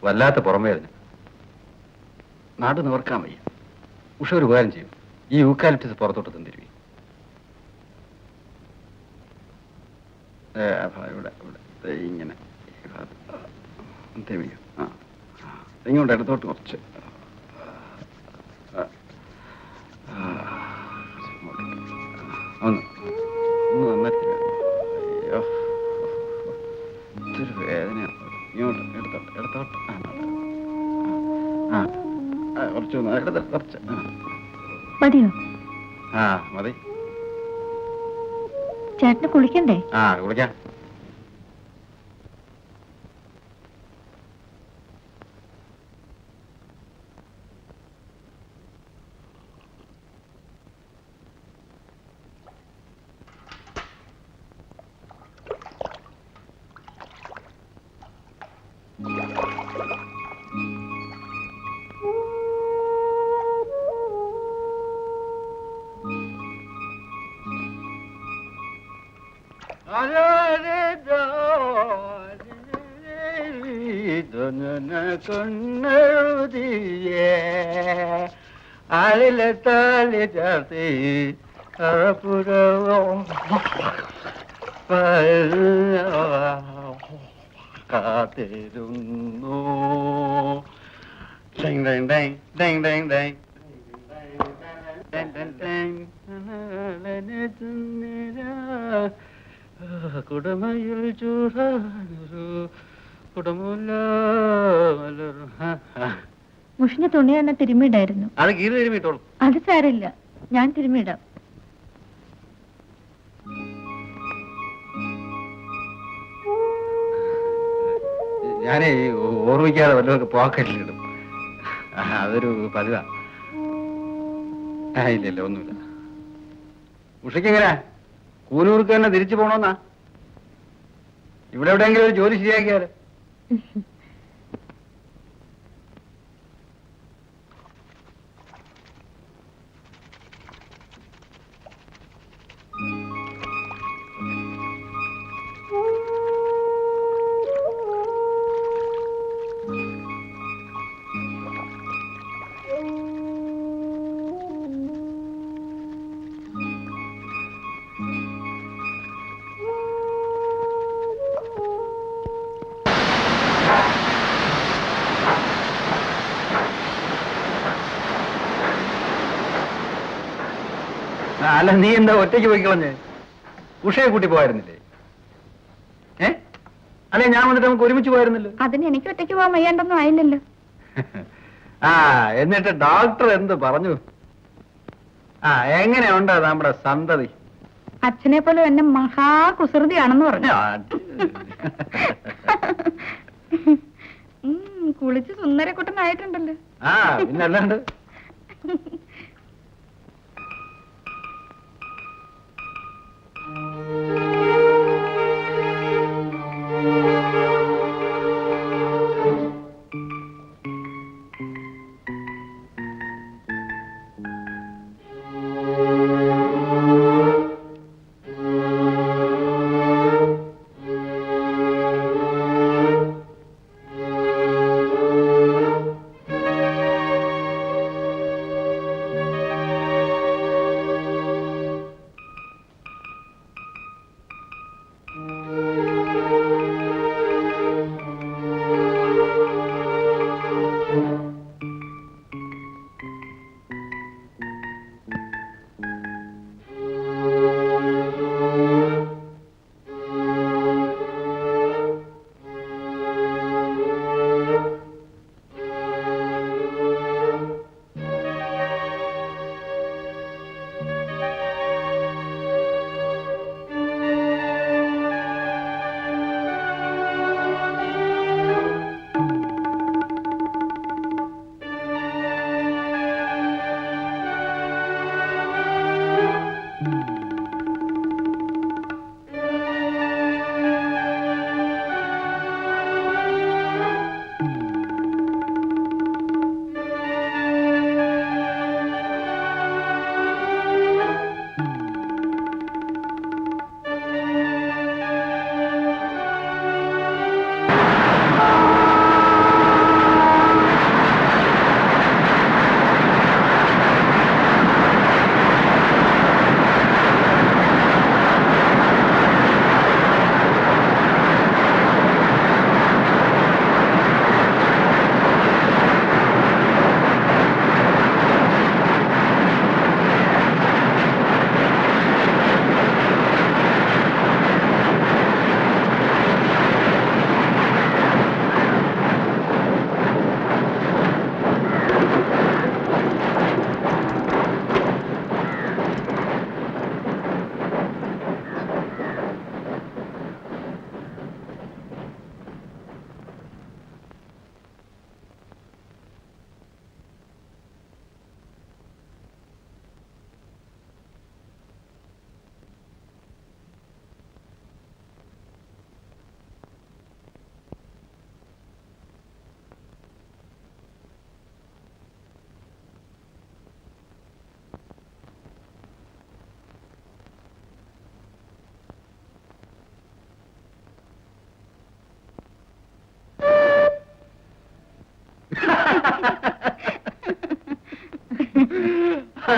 വല്ലാത്ത പുറമേരുന്നു. നാട് നിവർക്കാൻ വയ്യ. ഉഷ ഒരു ഉപകാരം ചെയ്യും. ഈ യൂക്കാലിപ്റ്റസ് പുറത്തോട്ട് തന്നിരുവി. ഇവിടെ ഇവിടെ ഇങ്ങനെ ഇങ്ങോട്ട് ഇടത്തോട്ട് കുറച്ച് ഒന്ന് ഒന്ന് നന്നായിട്ട്. അയ്യോ ഇതൊരു വേദനയാണ്. ഇങ്ങോട്ട് എടുത്തോട്ട് എടുത്തോട്ട് കുറച്ച് എടുത്തോട്ട് കുറച്ച് മതിയോ? ആ മതി. ചേട്ടന് കുളിക്കണ്ടേ? ആ കുളിക്കാം. കൊണ്ടെഴുതിയേ ആളിലെ താലി ചാർത്തി കാത്തിരുന്നു. കുടമയിൽ ചൂടാനൊരു കുടമുല്ല. മുഷിഞ്ഞ തുണി തന്നെ തിരുമ്മിടായിരുന്നു. അത് കീറി തിരുമ്മിട്ടോളൂ. അത് സാരമില്ല, ഞാൻ തിരുമ്മിടാം. ഞാനേ ഓർമ്മിക്കാതെ വല്ലതൊക്കെ പോക്കറ്റിലിടും. അതൊരു പതിവാ. ഇല്ലല്ല ഒന്നുമില്ല. ഉഷയ്ക്ക് എങ്ങനെയാ കൂനൂർക്ക് തന്നെ തിരിച്ചു പോണോന്നാ? ഇവിടെ എവിടെയെങ്കിലും ഒരു ജോലി ശരിയാക്കിയാല്. അല്ല നീ എന്താ ഒറ്റയ്ക്ക് പോയിക്കളഞ്ഞ്? ഉഷയെ കൂട്ടി പോയിരുന്നില്ലേ? അല്ലെ ഞാൻ വന്നിട്ട് നമുക്ക് ഒരുമിച്ച് പോയിരുന്നല്ലോ. അതിന് എനിക്ക് ഒറ്റയ്ക്ക് പോകാൻ വയ്യാണ്ടൊന്നും ആയില്ലല്ലോ. ആ എന്നിട്ട് ഡോക്ടർ എന്ത് പറഞ്ഞു? എങ്ങനെയുണ്ട് നമ്മുടെ സന്തതി? അച്ഛനെ പോലെ എന്നെ മഹാകുസൃതിയാണെന്ന് പറഞ്ഞു. കുളിച്ച് സുന്ദരക്കുട്ടനായിട്ടുണ്ടല്ലോ. ആ പിന്നെ അല്ലാണ്ട്.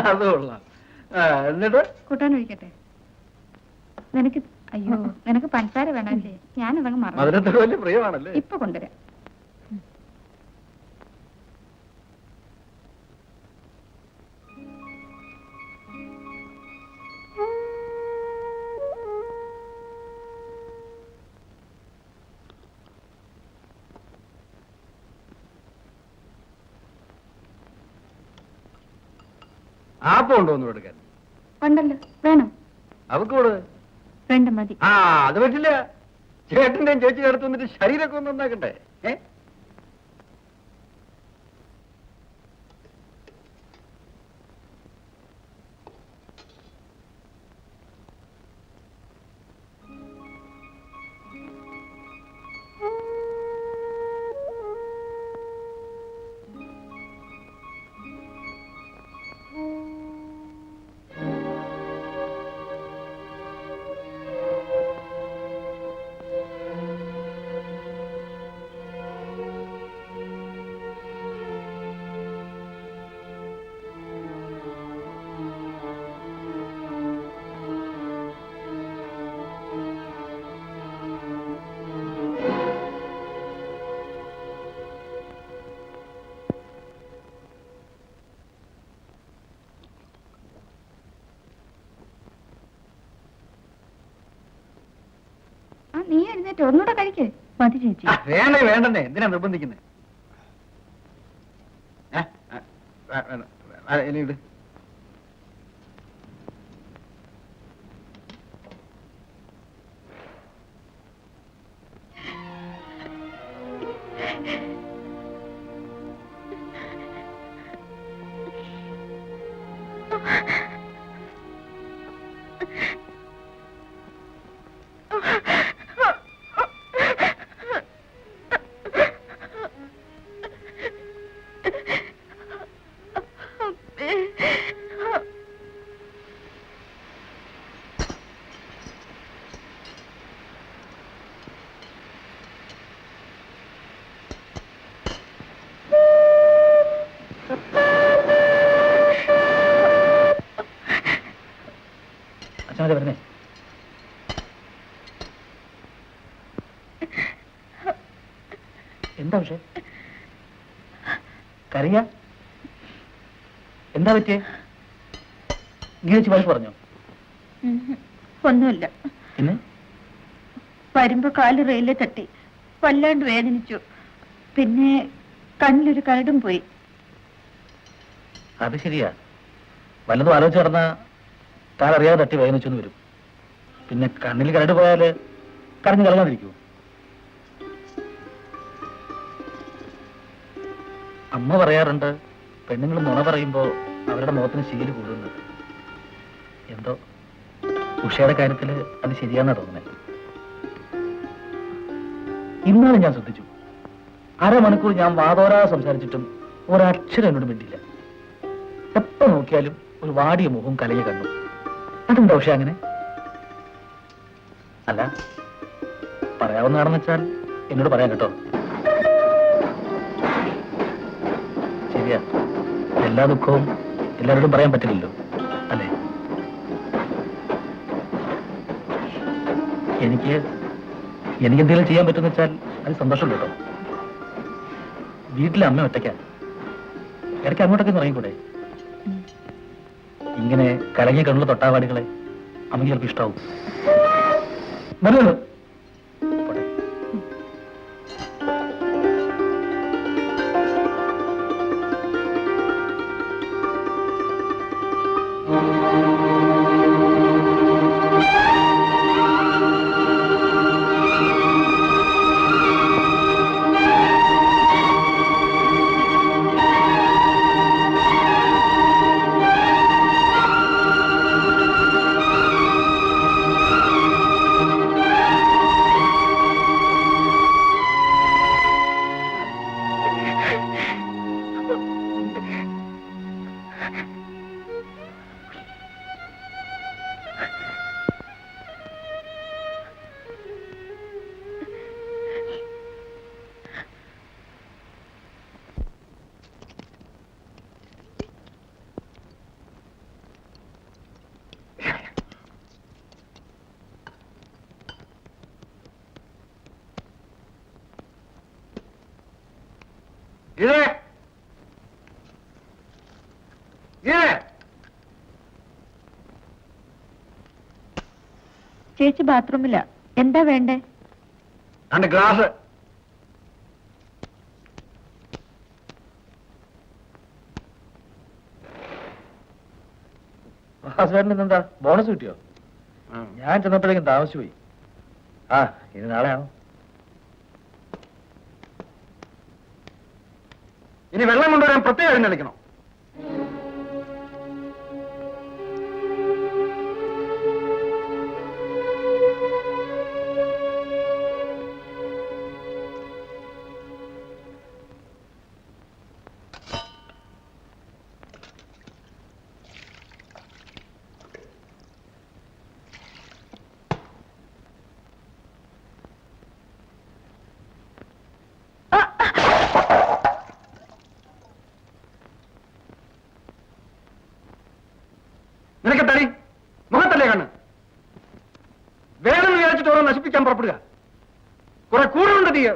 അത് കൊള്ളാം. എന്നിട്ട് കൂട്ടാൻ ഒഴിക്കട്ടെ? നിനക്ക് അയ്യോ നിനക്ക് പഞ്ചസാര വേണമല്ലേ? ഞാനതങ്ങ് മറന്നു. മധുരത്തോട് വലിയ പ്രിയമാണല്ലേ? ഇപ്പൊ കൊണ്ടുവരാം. ആപ്പം ഉണ്ടോ ഒന്ന് എടുക്കാൻ? ഉണ്ടല്ലോ, വേണം. അവക്ക് കൂടെ വേണ്ട, മതി. ആ അത് പറ്റില്ല. ചേട്ടന്റെയും ചേച്ചി അടുത്ത് വന്നിട്ട് ശരീരമൊക്കെ ഒന്ന് നന്നാക്കണ്ടേ? നീ എഴുന്നേറ്റ് ഒന്നുകൂടെ കഴിക്കേ. മതി ചേച്ചി. വേണ്ടേ വേണ്ടെന്നേ, എന്തിനാ നിർബന്ധിക്കുന്നേ? ഇനി ഇട്. അച്ഛനത് വരുന്നേ. എന്താ പക്ഷേ കരയ? എന്താ പറ്റിയേ? നീ വെച്ച് വഴക്ക് പറഞ്ഞോ? ഒന്നുമില്ല. പിന്നെ വരുമ്പോ കാല് റെയിലിൽ തട്ടി വല്ലാണ്ട് വേദനിച്ചു. പിന്നെ കണ്ണിലൊരു കരടും പോയി. അത് ശരിയാ. വല്ലതും ആലോചിച്ച് നടന്ന താനറിയാതെ തട്ടി വേദനിച്ചെന്ന് വരും. പിന്നെ കണ്ണിൽ കരട് പോയാല് കരഞ്ഞു കളയാതിരിക്കൂ. അമ്മ പറയാറുണ്ട്, പെണ്ണുങ്ങൾ നുണ പറയുമ്പോ അവരുടെ മുഖത്തിന് ശീല് കൂടുന്നത്. എന്തോ ഉഷയുടെ കാര്യത്തില് അത് ശരിയാന്നാ തോന്നുന്നത്. ഇന്നാണ് ഞാൻ ശ്രദ്ധിച്ചു, അരമണിക്കൂർ ഞാൻ വാതോരാതെ സംസാരിച്ചിട്ടും ഒരക്ഷരം എന്നോട് മിണ്ടില്ല. എപ്പോ നോക്കിയാലും ഒരു വാടിയ മുഖവും കലയെ കണ്ടു. അതെന്താ ഉഷ അങ്ങനെ? അല്ല, പറയാവുന്നതാണെന്ന് വെച്ചാൽ എന്നോട് പറയാൻ കേട്ടോ. ശരിയാ, എല്ലാ ദുഃഖവും എല്ലാവരോടും പറയാൻ പറ്റില്ലല്ലോ, അല്ലേ? എനിക്ക് എന്തെങ്കിലും ചെയ്യാൻ പറ്റുമെന്ന് വെച്ചാൽ അത് സന്തോഷം കേട്ടോ. വീട്ടിലെ അമ്മ ഒറ്റയ്ക്കാ. ഇടയ്ക്ക് അങ്ങോട്ടൊക്കെ ഇറങ്ങിക്കൂടെ? ഇങ്ങനെ കലങ്ങിയ കണ്ണുള്ള തൊട്ടാവാടികളെ അമ്മയ്ക്ക് ചിലപ്പോൾ ഇഷ്ടാവും. നല്ലത്. പോട്ടെ. ചേച്ചി ബാത്റൂമില്ല. എന്താ വേണ്ടേ? ഗ്ലാസ്. ഹസ്ബൻഡിന് എന്താ ബോണസ് കിട്ടിയോ? ഞാൻ ചെന്നപ്പോഴേക്കും താമസിച്ചു പോയി. ഇനി നാളെ ആണോ? ഇനി വെള്ളം കൊണ്ടുവരാൻ പ്രത്യേകം എഴുന്നള്ളിക്കണോ? നിനക്കെന്താടി മുഖത്തല്ലേ കണ്ണ്? വേണമെന്ന് വിചാരിച്ചിട്ട് ഓരോ നശിപ്പിക്കാൻ പുറപ്പെടുക. കുറെ കൂടുതലുണ്ട് തീയ.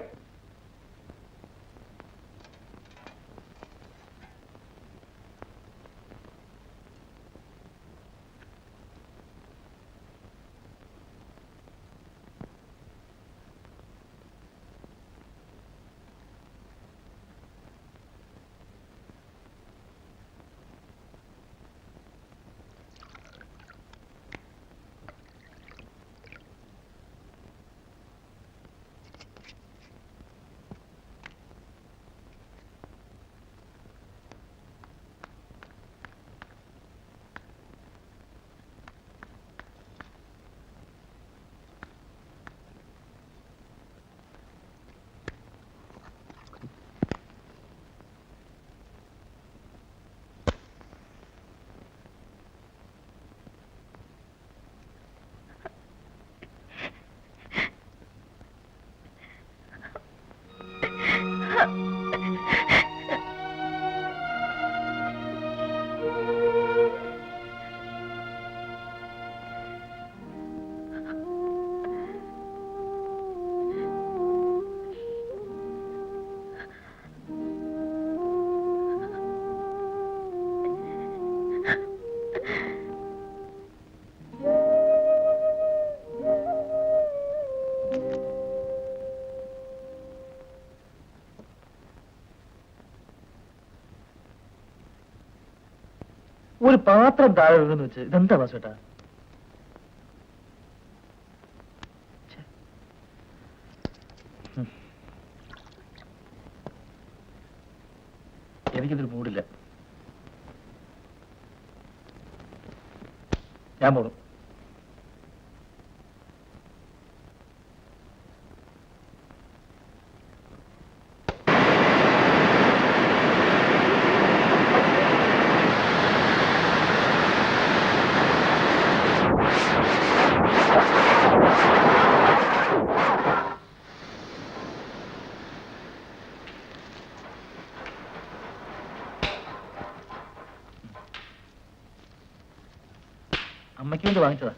ഒരു പാത്രം താഴെ വീണെന്ന് വെച്ച് ഇതെന്താ വാസുവേട്ടാ? എനിക്കിതൊരു മൂടില്ല. ഞാൻ പോണു. അമ്മയ്ക്ക് വേണ്ടി വാങ്ങിച്ചതാ.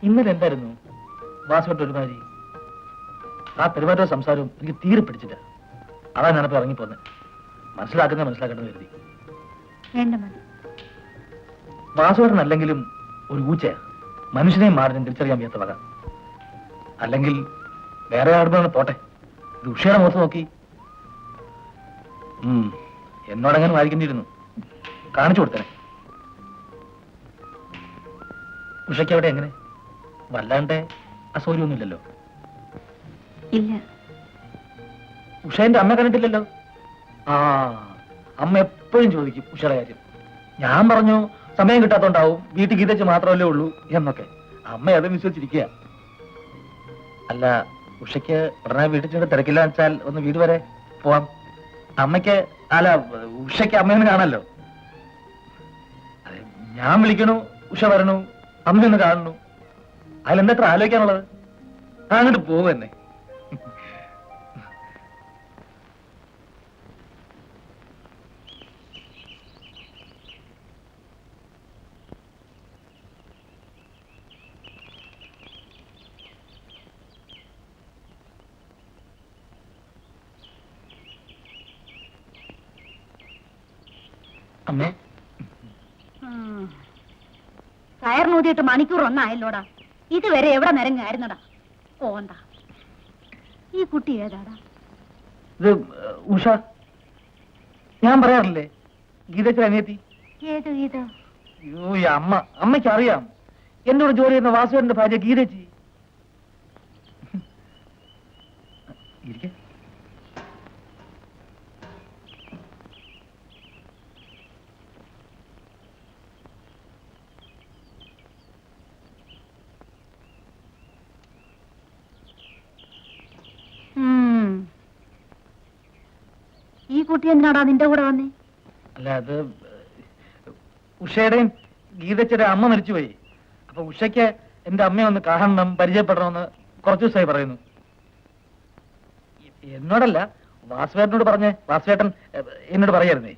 ഇന്നലെ എന്തായിരുന്നു വാസുവേട്ട ഒരുമാതിരി? ആ പെരുമാറ്റവും സംസാരവും എനിക്ക് തീരെ പിടിച്ചില്ല. അതാ ഞാനിപ്പോ ഇറങ്ങിപ്പോന്നെ. മനസ്സിലാക്കേണ്ടത് കരുതി. വേണ്ട മതി. വാസുവേട്ടൻ അല്ലെങ്കിലും ഒരു ഊച്ചയാ. മനുഷ്യനെയും മാറിനും തിരിച്ചറിയാൻ വയ്യാത്ത വക. അല്ലെങ്കിൽ വേറെ ആടുമ്പോഴാണ് പോട്ടെ. ഇത് ഉഷയുടെ മുഖത്ത് നോക്കി. എന്നോടങ്ങനെ വായിക്കേണ്ടിയിരുന്നു. കാണിച്ചു കൊടുത്തേ. ഉഷയ്ക്ക് അവിടെ എങ്ങനെ? വല്ലാണ്ട് അസൗകര്യമൊന്നുമില്ലല്ലോ? ഇല്ല. ഉഷേന്റെ അമ്മ കണ്ടിട്ടില്ലല്ലോ? ആ, അമ്മ എപ്പോഴും ചോദിക്കും ഉഷയുടെ കാര്യം. ഞാൻ പറഞ്ഞു സമയം കിട്ടാത്തോണ്ടാവും, വീട്ടിൽ ഗീതച്ച് മാത്രമല്ലേ ഉള്ളൂ എന്നൊക്കെ. അമ്മ അത് വിശ്വസിച്ചിരിക്കുക. അല്ല, ഉഷയ്ക്ക് ഉടനെ വീട്ടിൽ ചെന്ന് തിരക്കില്ല വെച്ചാൽ ഒന്ന് വീട് വരെ പോവാം. അമ്മയ്ക്ക് അല്ല, ഉഷയ്ക്ക് അമ്മയൊന്ന് കാണാലോ. ഞാൻ വിളിക്കണു, ഉഷ വരണു, അമ്മയൊന്ന് കാണണു. അതിലെന്താ എത്ര ആലോചിക്കാനുള്ളത്? അങ്ങോട്ട് പോവെന്നെ. അമ്മേ, കയറിനൂതിയിട്ട് മണിക്കൂർ ഒന്നായല്ലോടാ. ഇതുവരെ എവിടെ നിരങ്ങായിരുന്നടാ? പോണ്ട. ഈ കുട്ടി ഏതാടാ? ഇത് ഉഷ. ഞാൻ പറയാറില്ലേ, ഗീതയ്ക്ക് അനിയത്തി. ഏത് ഗീത? അയ്യോ, ഈ അമ്മയ്ക്ക് അറിയാം. എന്നോട് ജോലി ചെയ്യുന്ന വാസുവിന്റെ ഭാര്യ ഗീതച്ചി. ഇരിക്കെ. ഈ കുട്ടി എന്തിനാടാ നിന്റെ കൂടെ വന്നേ? അല്ല, അത് ഉഷയുടെയും ഗീതച്ചയുടെ അമ്മ മരിച്ചുപോയി. അപ്പൊ ഉഷയ്ക്ക് എന്റെ അമ്മയെ ഒന്ന് കാണണം, പരിചയപ്പെടണമെന്ന് കുറച്ചു ദിവസമായി പറയുന്നു. എന്നോടല്ല, വാസുവേട്ടനോട് പറഞ്ഞേ. വാസുവേട്ടൻ എന്നോട് പറയായിരുന്നേ.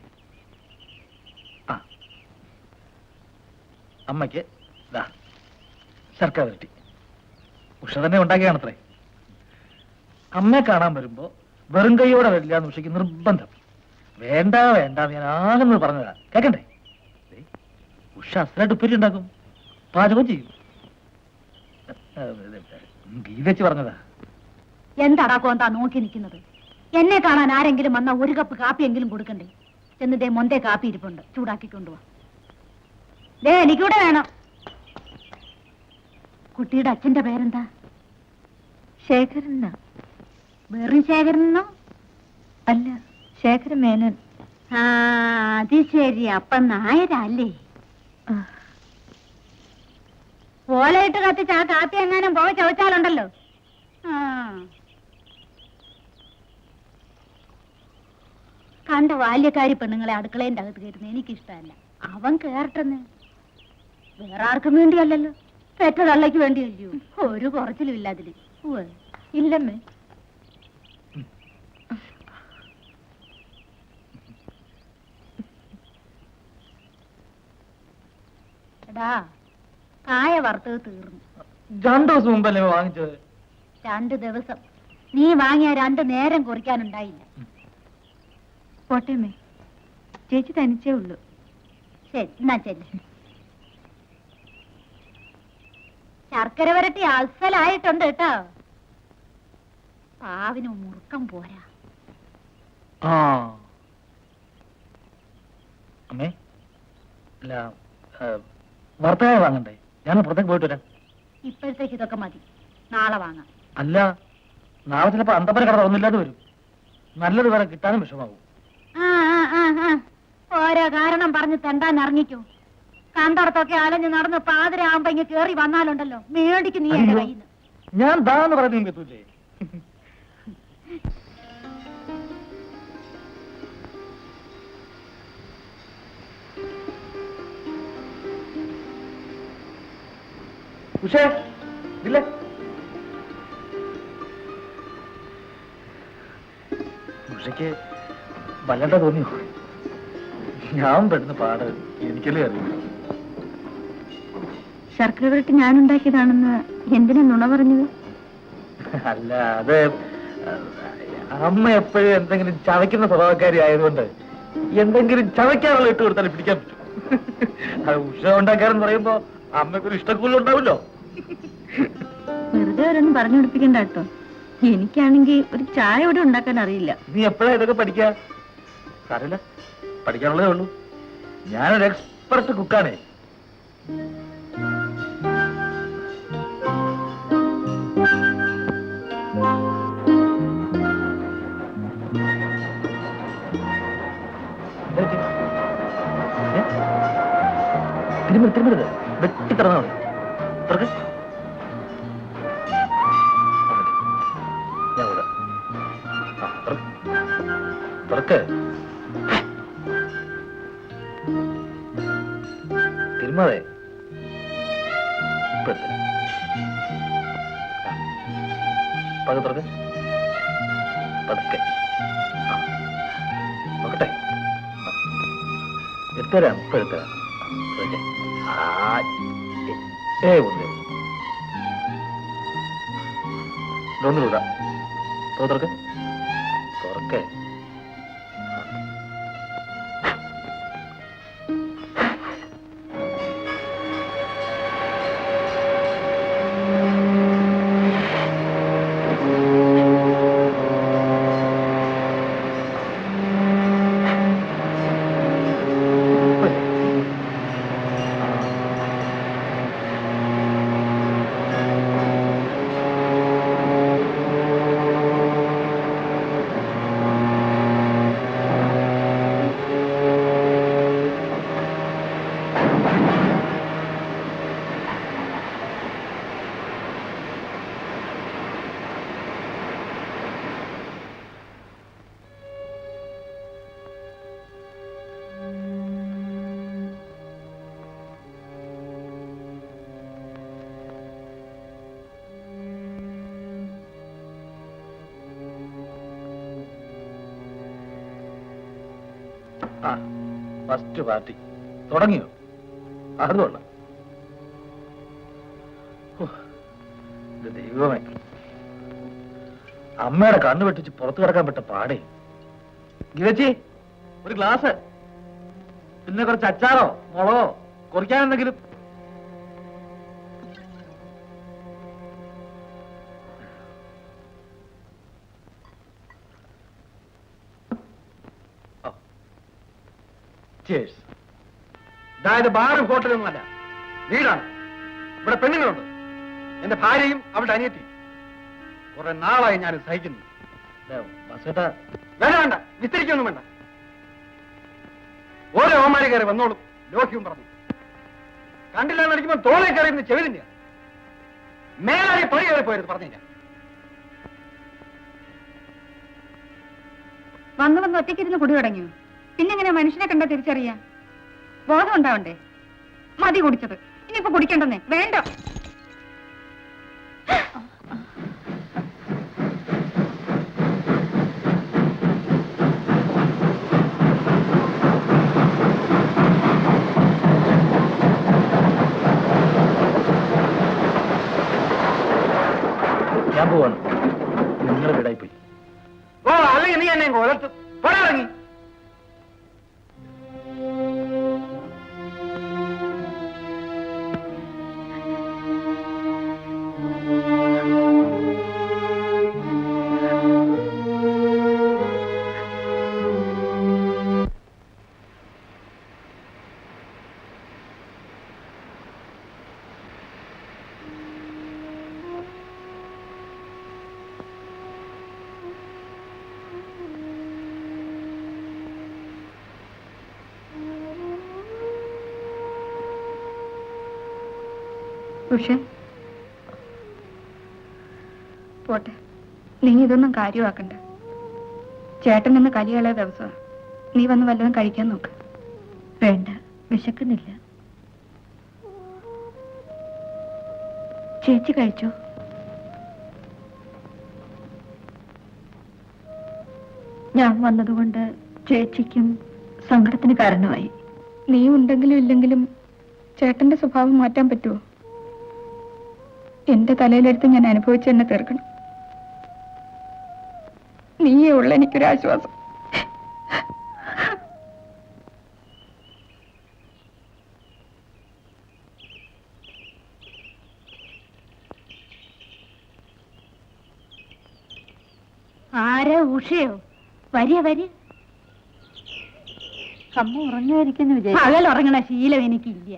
ആ, അമ്മയ്ക്ക് ശർക്കര വരട്ടി ഉഷ തന്നെ ഉണ്ടാക്കിയാണത്രേ. അമ്മയെ കാണാൻ വരുമ്പോ വെറും കൈയോടെ വരില്ല എന്ന് ഉഷയ്ക്ക് നിർബന്ധം. വേണ്ട വേണ്ട, ഞാൻ ആകുന്നത് പറഞ്ഞതാ, കേക്കണ്ടേ? ഉഷ അസലായിട്ട് ഉപ്പേരി ഉണ്ടാക്കും, പാചകം ചെയ്യും. ഗീതച്ച് പറഞ്ഞതാ. എന്താടാ കോന്താ നോക്കി നിൽക്കുന്നത്? എന്നെ കാണാൻ ആരെങ്കിലും വന്ന ഒരു കപ്പ് കാപ്പിയെങ്കിലും കൊടുക്കണ്ടേ? ചെന്നിട്ടേ മൊന്തേ കാപ്പി ഇരിപ്പുണ്ട്, ചൂടാക്കി കൊണ്ടുപോവാ. എനിക്കൂടെ വേണം. കുട്ടിയുടെ അച്ഛന്റെ പേരെന്താ? ശേഖരൻ. വെറും ശേഖരനോ? അല്ല, ശേഖരൻ മേനൻ. ആ, അത് ശരി. അപ്പൊ നായരല്ലേ? ഓലയിട്ട് കത്തിച്ച് ആ കാപ്പി എങ്ങാനും പോയി ചോദിച്ചാലുണ്ടല്ലോ. കണ്ട ബാല്യക്കാരി പെണ്ണുങ്ങളെ അടുക്കളേന്റെ അകത്ത് കയറ്റുന്നത് എനിക്കിഷ്ടമല്ല. അവൻ കേറട്ടെന്ന്. വേറെ ആർക്കും വേണ്ടിയല്ലല്ലോ, പെറ്റ തള്ളയ്ക്ക് വേണ്ടിയല്ലയോ. ഒരു കുറച്ചിലും ഇല്ല അതില്. ഇല്ലമ്മേ. എടാ, കായ വറുത്തത് തീർന്നു. 2 ദിവസം മുമ്പല്ലേ വാങ്ങിച്ചത്? 2 ദിവസം. നീ വാങ്ങിയ 2 നേരം കുറിക്കാനുണ്ടായില്ല. പോട്ടേമ്മേ, ചേച്ചി തനിച്ചേ ഉള്ളൂ. ശരി, എന്നാ ചെല്ല്. ശർക്കര വരട്ടി അസലായിട്ടുണ്ട് കേട്ടോ. പാവിന് മുറുക്കം പോരാ. ആ അമ്മേ, അല്ല വർത്തമാനം വാങ്ങണ്ടേ? ഞാൻ പുറത്തേക്ക് പോയിട്ട് വരാം. ഇപ്പോഴത്തേക്ക് ഇതൊക്കെ മതി, നാളെ വാങ്ങാം. അല്ല, നാളെ ചിലപ്പോ അന്തപ്പര കട ഒന്നുമില്ലാതെ വരും. നല്ലത് വേറെ കിട്ടാനും വിഷമാവും. ഓരോ കാരണം പറഞ്ഞ് തെണ്ടാൻ ഇറങ്ങിക്കോ. കണ്ടടത്തൊക്കെ അലഞ്ഞ് നടന്ന് പാതിരാകുമ്പോ ഇങ്ങ് കേറി വന്നാലുണ്ടല്ലോ, മേടിക്ക് നീ എന്റെ കയ്യിൽ നിന്ന്. ഞാൻ ദാന്ന് പറയുന്നത് എത്തൂലേ? ഉഷേ ഇല്ലേ? ഉഷയ്ക്ക് വല്ലണ്ട തോന്നിയോ? ഞാൻ പെടുന്ന പാട് എനിക്കല്ലേ അറിയില്ല. ശർക്കര വരട്ടി ഞാൻ ഉണ്ടാക്കിയതാണെന്ന് എന്തിനാ നുണ പറഞ്ഞത്? അല്ല, അത് അമ്മ എപ്പോഴും എന്തെങ്കിലും ചവയ്ക്കുന്ന സ്വഭാവക്കാരി ആയതുകൊണ്ട് എന്തെങ്കിലും ചവയ്ക്കാനുള്ള ഇട്ട് കൊടുത്താൽ പിടിക്കാൻ പറ്റും. അത് ഉഷ ഉണ്ടാക്കാരെന്ന് പറയുമ്പോ അമ്മയ്ക്കൊരു ഇഷ്ടക്കൂടുതൽ ഉണ്ടാവില്ലോ. വെറുതെ അവരൊന്നും പറഞ്ഞു പിടിപ്പിക്കണ്ട കേട്ടോ. എനിക്കാണെങ്കിൽ ഒരു ചായ ഇവിടെ ഉണ്ടാക്കാൻ അറിയില്ല. നീ എപ്പോഴാ ഇതൊക്കെ പഠിക്കാ? സാരമില്ല, പഠിക്കാനുള്ളതേ ഉള്ളൂ. ഞാനൊരു എക്സ്പെർട്ട് കുക്കാണേ. തിരുമരുത്, വെട്ടി തുറന്നാ മതി. തുറക്ക്. ഞാൻ കൂടെ. ആ, തുറക്ക്. തിരുമാതെ തുറക്ക്. പതുക്കെ. നോക്കട്ടെ. എടുത്തരാം, ഇപ്പൊ എടുത്തരാം. ഒന്നുകൂടാ. തുറക്ക്. തുറക്കെ. ആ, ഫസ്റ്റ് പാർട്ടി തുടങ്ങിയോ? അതുകൊള്ള. ദൈവമേ, അമ്മയുടെ കണ്ണു വെട്ടിച്ച് പുറത്തു കിടക്കാൻ പറ്റ പാടേ. ഗിരച്ചി, ഒരു ഗ്ലാസ്, പിന്നെ കുറച്ച് അച്ചാറോ മുളകോ കുറിക്കാനെന്തെങ്കിലും. അതായത് ബാറും ഹോട്ടലൊന്നുമല്ല, വീടാണ്. ഇവിടെ പെണ്ണുങ്ങളുണ്ട്, എന്റെ ഭാര്യയും അവളുടെ അനിയത്തിയും. കുറെ നാളായി ഞാൻ സഹിക്കുന്നു. വേണ്ട വേണ്ട, വിസ്തരിക്കൊന്നും വേണ്ട. ഓരോ ഓമാരി കയറി വന്നോളും. ലോഹ്യവും പറഞ്ഞു കണ്ടില്ല എന്നടിക്കുമ്പോൾ തോളെ കയറിയുന്ന ചെവി തന്നെയാ. മേലായി പണി കയറി പോയത് പറഞ്ഞില്ല. വന്ന് വന്ന് ഒറ്റയ്ക്കിരുന്ന് കുടി തുടങ്ങിയോ? പിന്നെങ്ങനെ മനുഷ്യനെ കണ്ടാ തിരിച്ചറിയാ? ബോധം ഉണ്ടാവണ്ടേ? മതി കുടിച്ചത്, ഇനിയിപ്പോ കുടിക്കണ്ടെന്നേ. വേണ്ട. ഞാൻ പോവാണ്, നിങ്ങൾ വീടായി പോയി. ഓ, അല്ലെങ്കിൽ നീ എന്നെ കൊലത്തും പോരാറങ്ങി. പക്ഷേ പോട്ടെ, നീ ഇതൊന്നും കാര്യമാക്കണ്ട. ചേട്ടൻ ഇന്ന് കലിയാളെ ദിവസമാണ്. നീ വന്ന് വല്ലതും കഴിക്കാൻ നോക്ക്. വേണ്ട, വിശക്കുന്നില്ല. ചേച്ചി കഴിച്ചോ? ഞാൻ വന്നതുകൊണ്ട് ചേച്ചിക്കും സങ്കടത്തിന് കാരണമായി. നീ ഉണ്ടെങ്കിലും ഇല്ലെങ്കിലും ചേട്ടന്റെ സ്വഭാവം മാറ്റാൻ പറ്റുമോ? എന്റെ തലയിലെടുത്ത് ഞാൻ അനുഭവിച്ച് തന്നെ തീർക്കണം. നീയേ ഉള്ള എനിക്കൊരാശ്വാസം. ആരാ? ഉഷയോ? വരിക വരിക. അമ്മ ഉറങ്ങാതിരിക്കുന്നു വിചാരിച്ചു. പകൽ ഉറങ്ങണ ശീലം എനിക്കില്ല.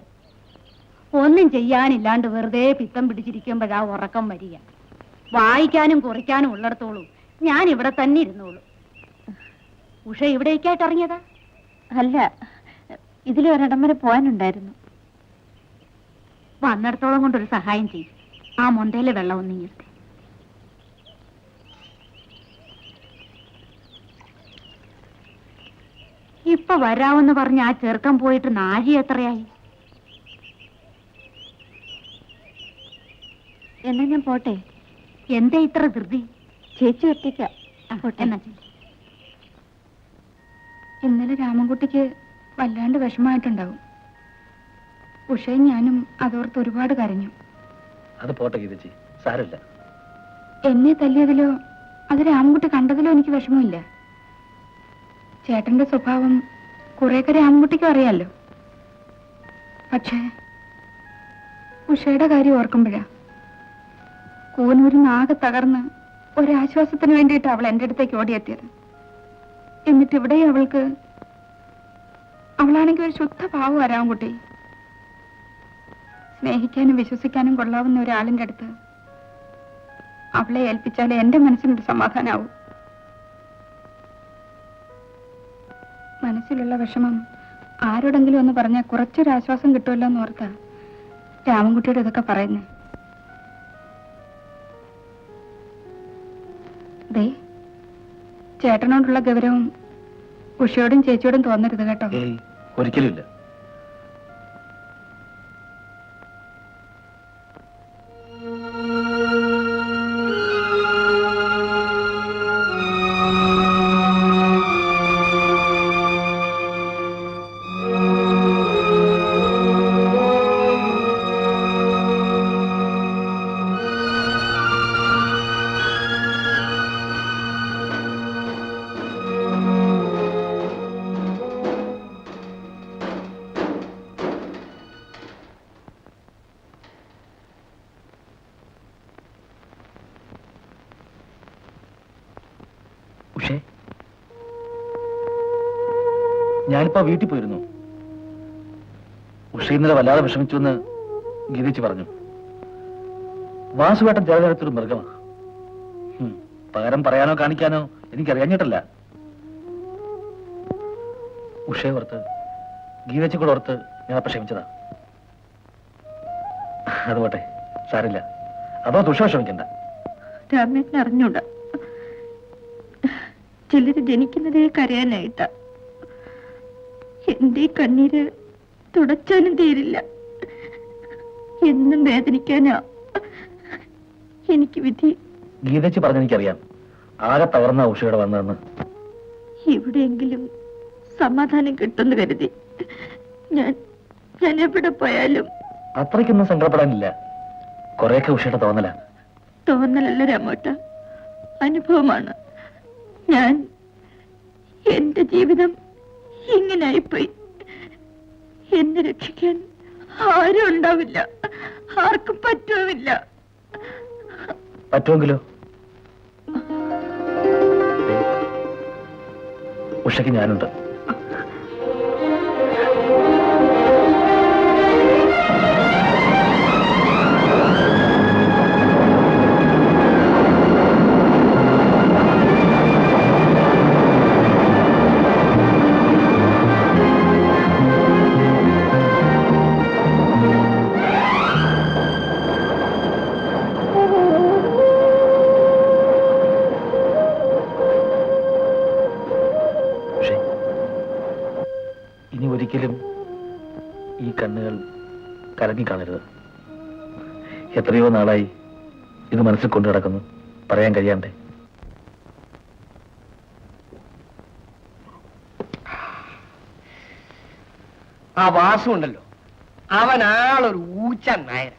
ഒന്നും ചെയ്യാനില്ലാണ്ട് വെറുതെ പിത്തം പിടിച്ചിരിക്കുമ്പോഴാ ഉറക്കം വരിക. വായിക്കാനും കുറിക്കാനും ഉള്ളിടത്തോളൂ ഞാൻ ഇവിടെ തന്നെ ഇരുന്നോളൂ. ഉഷ ഇവിടേക്കായിട്ട് ഇറങ്ങിയതാ? അല്ല, ഇതിലൊരിടം വരെ പോകാനുണ്ടായിരുന്നു. വന്നിടത്തോളം കൊണ്ടൊരു സഹായം ചെയ്യും. ആ മൊന്തയിലെ വെള്ളം ഒന്നും നിർത്തി. ഇപ്പൊ വരാമെന്ന് പറഞ്ഞ് ആ ചെറുക്കം പോയിട്ട് നാഴി എത്രയായി? എന്നാ ഞാൻ പോട്ടെ. എന്താ ഇത്ര ധൃതി? ചേച്ചി ഒറ്റയ്ക്ക. എന്നാ ഇന്നലെ രാമൻകുട്ടിക്ക് വല്ലാണ്ട് വിഷമമായിട്ടുണ്ടാവും. ഉഷയും ഞാനും അതോർത്ത് ഒരുപാട് കരഞ്ഞു. അത് പോട്ടെ ഗീതച്ചി, സാരമില്ല. എന്നെ തല്ലിയതിലോ അത് രാമൻകുട്ടി കണ്ടതിലോ എനിക്ക് വിഷമമില്ല. ചേട്ടന്റെ സ്വഭാവം കുറേയൊക്കെ രാമൻകുട്ടിക്കും അറിയാലോ. പക്ഷേ ഉഷയുടെ കാര്യം ഓർക്കുമ്പോഴാ കൂനൂരിന് ആകെ തകർന്ന് ഒരാശ്വാസത്തിന് വേണ്ടിയിട്ട് അവൾ എൻ്റെ അടുത്തേക്ക് ഓടിയെത്തിയത്. എന്നിട്ട് ഇവിടെ അവളാണെങ്കിൽ ഒരു ശുദ്ധ പാവം രാമൻകുട്ടി. സ്നേഹിക്കാനും വിശ്വസിക്കാനും കൊള്ളാവുന്ന ഒരാളിൻ്റെ അടുത്ത് അവളെ ഏൽപ്പിച്ചാലേ എൻ്റെ മനസ്സിനൊരു സമാധാനാവും. മനസ്സിലുള്ള വിഷമം ആരോടെങ്കിലും ഒന്ന് പറഞ്ഞാൽ കുറച്ചൊരാശ്വാസം കിട്ടുമല്ലോ എന്ന് ഓർത്താ രാമൻകുട്ടിയോട് ഇതൊക്കെ പറയുന്നേ. ദേ, ചേട്ടനോടുള്ള ഗൗരവം ഉഷയോടും ചേച്ചിയോടും തോന്നരുത് കേട്ടോ. ഒരിക്കലുമില്ല. ഉഷേ, ഞാനിപ്പോ വീട്ടിൽ പോയിരുന്നു. ഉഷ ഇന്നലെ വല്ലാതെ വിഷമിച്ചു എന്ന് ഗീതച്ചി പറഞ്ഞു. വാസുവേട്ടൻ തിരഞ്ഞെടുത്തൊരു മൃഗമാണ്. പകരം പറയാനോ കാണിക്കാനോ എനിക്കറിയാഞ്ഞിട്ടല്ല. ഉഷയെ ഓർത്ത്, ഗീതച്ചി കൂടെ ഓർത്ത് ഞാൻ അപ്പൊ ക്ഷമിച്ചതാ. അത് പോട്ടെ, സാരില്ല. അതോ ഉഷ ക്ഷമിക്കണ്ട. രാമേട്ടൻ അറിഞ്ഞൂടാ, ചിലര് ജനിക്കുന്നതേ കരയാനായിട്ടാ. എന്റെ കണ്ണീര് തുടച്ചാലും തീരില്ല. എന്നും വേദനിക്കാനാ എനിക്ക് വിധി. ഗീതച്ചി പറഞ്ഞെനിക്കറിയാം ആകെ തകർന്ന ഉഷയുടെ വന്നതെന്ന്. എവിടെയെങ്കിലും സമാധാനം കിട്ടുമെന്ന് കരുതി ഞാൻ എവിടെ പോയാലും. അത്രയ്ക്കൊന്നും സങ്കടപ്പെടാനില്ല. കുറെയൊക്കെ ഉഷയുടെ തോന്നല. തോന്നലല്ല രാമോട്ട, അനുഭവമാണ്. എന്റെ ജീവിതം ഇങ്ങനായിപ്പോയി. എന്നെ രക്ഷിക്കാൻ ആരും ഉണ്ടാവില്ല, ആർക്കും പറ്റുമില്ല. പറ്റുമെങ്കിലോ? ഉഷയ്ക്ക് ഞാനുണ്ട്. കണ്ണുകൾ കലങ്ങിക്കാണരുത്. എത്രയോ നാളായി ഇത് മനസ്സിൽ കൊണ്ടു നടക്കുന്നു, പറയാൻ കഴിയാണ്ടേ. ആ വാസു ഉണ്ടല്ലോ, അവനാളൊരു ഊച്ച നായര.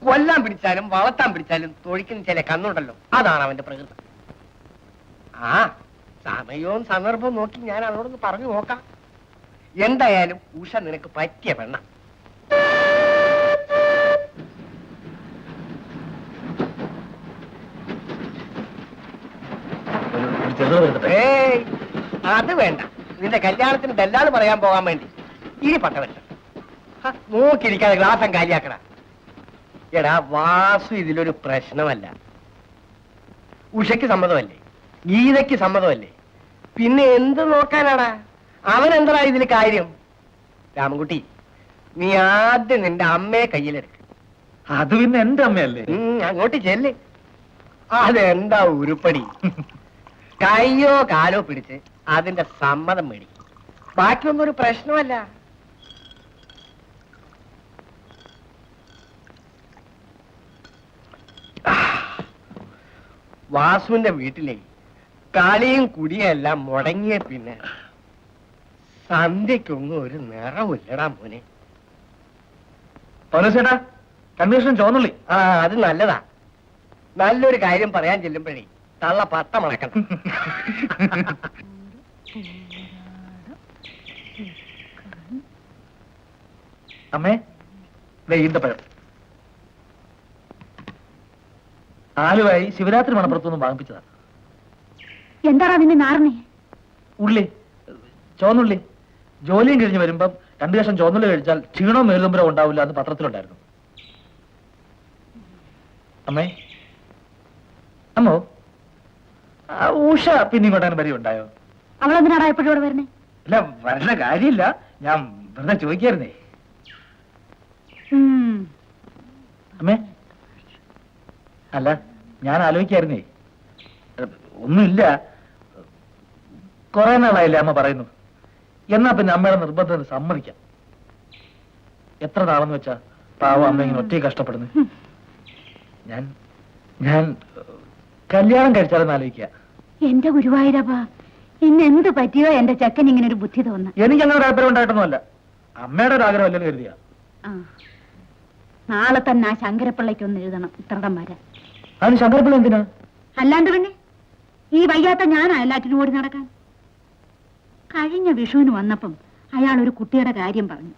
കൊല്ലാൻ പിടിച്ചാലും വളർത്താൻ പിടിച്ചാലും തൊഴിക്കുന്ന ചില കണ്ണുണ്ടല്ലോ, അതാണ് അവന്റെ പ്രകൃതം. ആ സമയവും സന്ദർഭവും നോക്കി ഞാൻ അവളോടൊന്ന് പറഞ്ഞു നോക്കാം. എന്തായാലും ഉഷ നിനക്ക് പറ്റിയ പെണ്ണ. ഏയ് അത് വേണ്ട, നിന്റെ കല്യാണത്തിന് ദല്ലാള് പറയാൻ പോകാൻ വേണ്ടി ഇനി പട്ടവല്ല. നോക്കിയിരിക്കാതെ ഗ്ലാസം കാലിയാക്കണ. എടാ വാസു ഇതിലൊരു പ്രശ്നമല്ല. ഉഷയ്ക്ക് സമ്മതമല്ലേ, ഗീതയ്ക്ക് സമ്മതമല്ലേ, പിന്നെ എന്ത് നോക്കാനാടാ? അവൻ എന്താ ഇതിൽ കാര്യം? രാമൻകുട്ടി, നീ ആദ്യം നിന്റെ അമ്മയെ കയ്യിലെടുക്ക. അത് പിന്നെ എന്റെ അമ്മയല്ലേ. അങ്ങോട്ട് ചെല്ല്. അതെന്താ ഉരുപ്പടി? കയ്യോ കാലോ പിടിച്ച് അതിന്റെ സമ്മതം മേടിക്കും. ബാക്കിയൊന്നും ഒരു പ്രശ്നമല്ല. വാസുവിന്റെ വീട്ടിലെ കളിയും കുടിയെല്ലാം മുടങ്ങിയ പിന്നെ സന്ധ്യക്കൊന്നും ഒരു നിറവില്ലടാ മോനെ. ചേട്ടാ, കൺവെൻഷൻ ചോന്നുള്ളി. ആ അത് നല്ലതാ. നല്ലൊരു കാര്യം പറയാൻ ചെല്ലുമ്പോഴേ തള്ള പത്ത മണക്കണം. അമ്മേ, ഈന്തപ്പഴം ആലുവായി ശിവരാത്രി മണപ്പുറത്തൊന്നും വാങ്ങിപ്പിച്ചതാ. എന്താടാ നിന്നെ നാറിനെ? ഉള്ളി, ചോന്നുള്ളി. ജോലിയും കഴിഞ്ഞ് വരുമ്പം 2 കഷ്ണം ചോന്നുള്ളി കഴിച്ചാൽ ക്ഷീണവും മേലുതുമ്പരവും ഉണ്ടാവില്ല എന്ന് പത്രത്തിലുണ്ടായിരുന്നു. അമ്മേ, അമ്മോ, ഉഷ പിന്നെ ഇങ്ങോട്ടാണ് വരി ഉണ്ടായോ? അവളെന്തിനാടാ എപ്പോഴും ഇവിടെ വരണേ? അല്ല, വരേണ്ട കാര്യമില്ല, ഞാൻ വെറുതെ ചോദിക്കായിരുന്നേ. അമ്മേ, അല്ല, ഞാൻ ആലോചിക്കായിരുന്നേ, ഒന്നുമില്ല, കുറെ നാളായില്ലേ അമ്മ പറയുന്നു. എന്നാ പിന്നെ അമ്മയുടെ നിർബന്ധത്തിന് സമ്മതിക്കാം. എത്ര നാളെന്ന് വെച്ചാ പാവം അമ്മ ഇങ്ങനെ ഒറ്റ കഷ്ടപ്പെടുന്നു. ഞാൻ കല്യാണം കഴിച്ചാലെന്ന് ആലോചിക്ക. എന്റെ ഗുരുവായൂരപ്പ, ഇന്ന് എന്ത് പറ്റിയോ എന്റെ ചെക്കൻ ഇങ്ങനെ ഒരു ബുദ്ധി തോന്നുന്നു. എനിക്ക് അങ്ങനെ ഒരു ആഗ്രഹം ഉണ്ടായിട്ടൊന്നുമല്ല, അമ്മയുടെ ഒരു ആഗ്രഹം അല്ലെന്ന് കരുതിയാ. നാളെ തന്നെ ആ ശങ്കരപ്പിള്ളയ്ക്ക് ഒന്ന് എഴുതണം ഇത്രടം വരെ. അതിന് ശങ്കരപ്പിള്ള എന്തിനാ? അല്ലാണ്ട് പിന്നെ ഈ വയ്യാത്ത ഞാനാ എല്ലാറ്റിനും ഓടി നടക്കാൻ. കഴിഞ്ഞ വിഷുവിന് വന്നപ്പം അയാൾ ഒരു കുട്ടിയുടെ കാര്യം പറഞ്ഞു.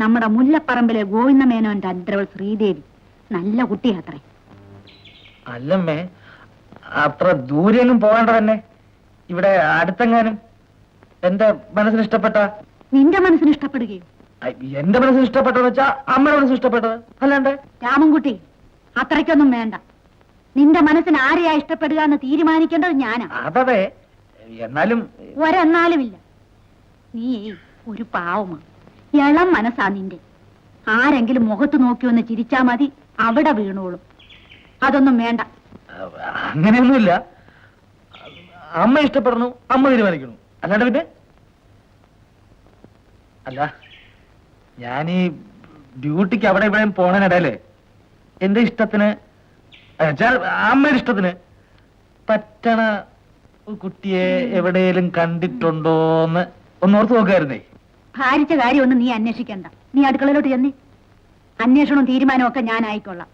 നമ്മുടെ മുല്ലപ്പറമ്പിലെ ഗോവിന്ദമേനോന്റെ അന്തരവൾ ശ്രീദേവി നല്ല കുട്ടിയാത്രേ. അല്ലമ്മേ, അത്ര ദൂരെയൊന്നും പോകേണ്ട തന്നെ, ഇവിടെ അടുത്തെങ്ങാനും. എന്റെ മനസ്സിന് ഇഷ്ടപ്പെട്ട. നിന്റെ മനസ്സിന് ഇഷ്ടപ്പെടുകയും? എന്റെ മനസ്സിന് ഇഷ്ടപ്പെട്ടതെന്ന് വെച്ചാ അമ്മയുടെ മനസ്സിന് ഇഷ്ടപ്പെട്ടത് അല്ലാണ്ട്. രാമൻകുട്ടി, അത്രയ്ക്കൊന്നും വേണ്ട. നിന്റെ മനസ്സിന് ആരെയാ ഇഷ്ടപ്പെടുക എന്ന് തീരുമാനിക്കേണ്ടത് ഞാനാ. അതെ, എന്നാലും ഒരെന്നാലുമില്ല. നീ ഒരു പാവമാ, ഇളം മനസ്സാ നിന്റെ. ആരെങ്കിലും മുഖത്ത് നോക്കി ഒന്ന് ചിരിച്ചാ മതി, അവിടെ വീണോളും. അതൊന്നും വേണ്ട. അങ്ങനെയൊന്നുമില്ല, അമ്മ ഇഷ്ടപ്പെടുന്നു, അമ്മ തീരുമാനിക്കുന്നു, അല്ലാണ്ട് പിന്നെ. അല്ല, ഞാനീ ഡ്യൂട്ടിക്ക് അവിടെ ഇവിടെ പോണതിനിടയില് എന്റെ ഇഷ്ടത്തിന്, അമ്മയുടെ ഇഷ്ടത്തിന് പറ്റണ കുട്ടിയെ എവിടെയെങ്കിലും കണ്ടിട്ടുണ്ടോന്ന് ഒന്നോർത്ത് നോക്കായിരുന്നേ. ഭാരിച്ച കാര്യമൊന്നും നീ അന്വേഷിക്കണ്ട. നീ അടുക്കളയിലോട്ട് ചെന്നേ. അന്വേഷണവും തീരുമാനവും ഒക്കെ ഞാൻ ആയിക്കൊള്ളാം.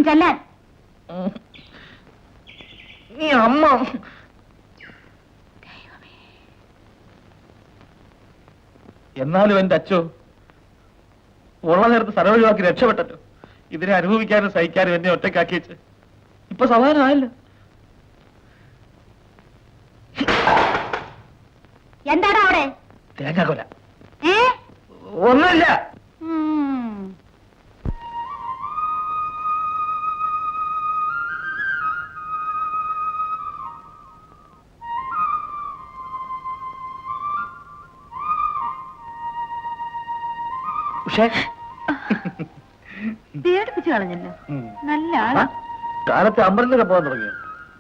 ചെല്ലാൻ. നീ അമ്മ എന്നാലും എന്റെ അച്ഛോ, ഉള്ള നേരത്ത് സർവ്വഴിവാക്കി രക്ഷപ്പെട്ടല്ലോ. ഇതിനെ അനുഭവിക്കാനും സഹിക്കാനും എന്നെ ഒറ്റക്കാക്കി വെച്ച് ഇപ്പൊ സമാധാനമായല്ലോ. എന്താടാ അവിടെ? തേങ്ങാക്കൊല. ഒന്നുമില്ല. പക്ഷേ പേടിപ്പിച്ചു കളഞ്ഞല്ലോ. നല്ല ആളാ. കാലത്ത് അമ്പലത്തിലൊക്കെ പോകാൻ തുടങ്ങിയോ?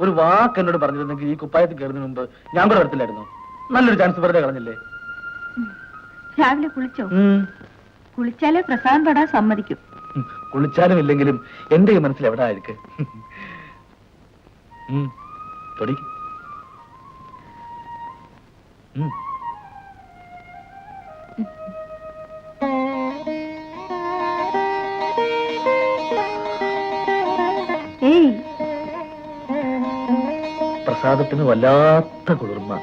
ഒരു വാക്ക് എന്നോട് പറഞ്ഞിരുന്നെങ്കിൽ ഈ കുപ്പായത്തിൽ കയറുന്നതിന് മുമ്പ് ഞാൻ കൂടെ വരത്തില്ലായിരുന്നു. നല്ലൊരു ചാൻസ് വെറുതെ കളഞ്ഞില്ലേ? രാവിലെ കുളിച്ചോ? കുളിച്ചാലേ പ്രസാദം തൊടാൻ സമ്മതിക്കും. കുളിച്ചാലും ഇല്ലെങ്കിലും എന്റെ ഈ മനസ്സിൽ എവിടെ ആയിരിക്കും. തൊടി. ഏയ്, പ്രസാദത്തിന് വല്ലാത്ത കുളിർമ.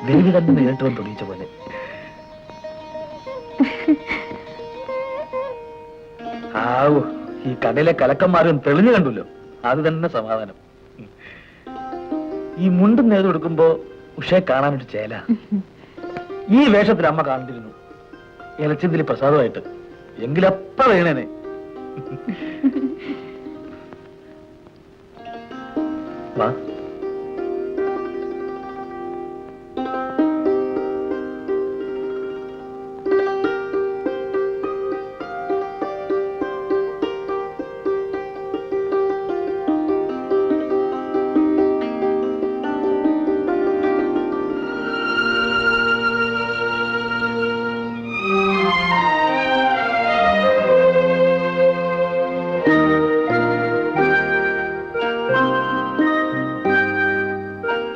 ദേവി തന്നെ നേരിട്ട് വന്ന് തൊടിയിച്ച പോലെ. ആവൂ, ഈ കടയിലെ കലക്കന്മാരും തെളിഞ്ഞു കണ്ടല്ലോ, അത് തന്നെ സമാധാനം. ഈ മുണ്ടും നേരം എടുക്കുമ്പോ ഉഷയെ കാണാനൊരു ചേല. ഈ വേഷത്തിൽ അമ്മ കാണിച്ചിരുന്നു ഇലച്ചിന്തിരി പ്രസാദമായിട്ട്. എങ്കിലപ്പ വേണേനെ. വാ.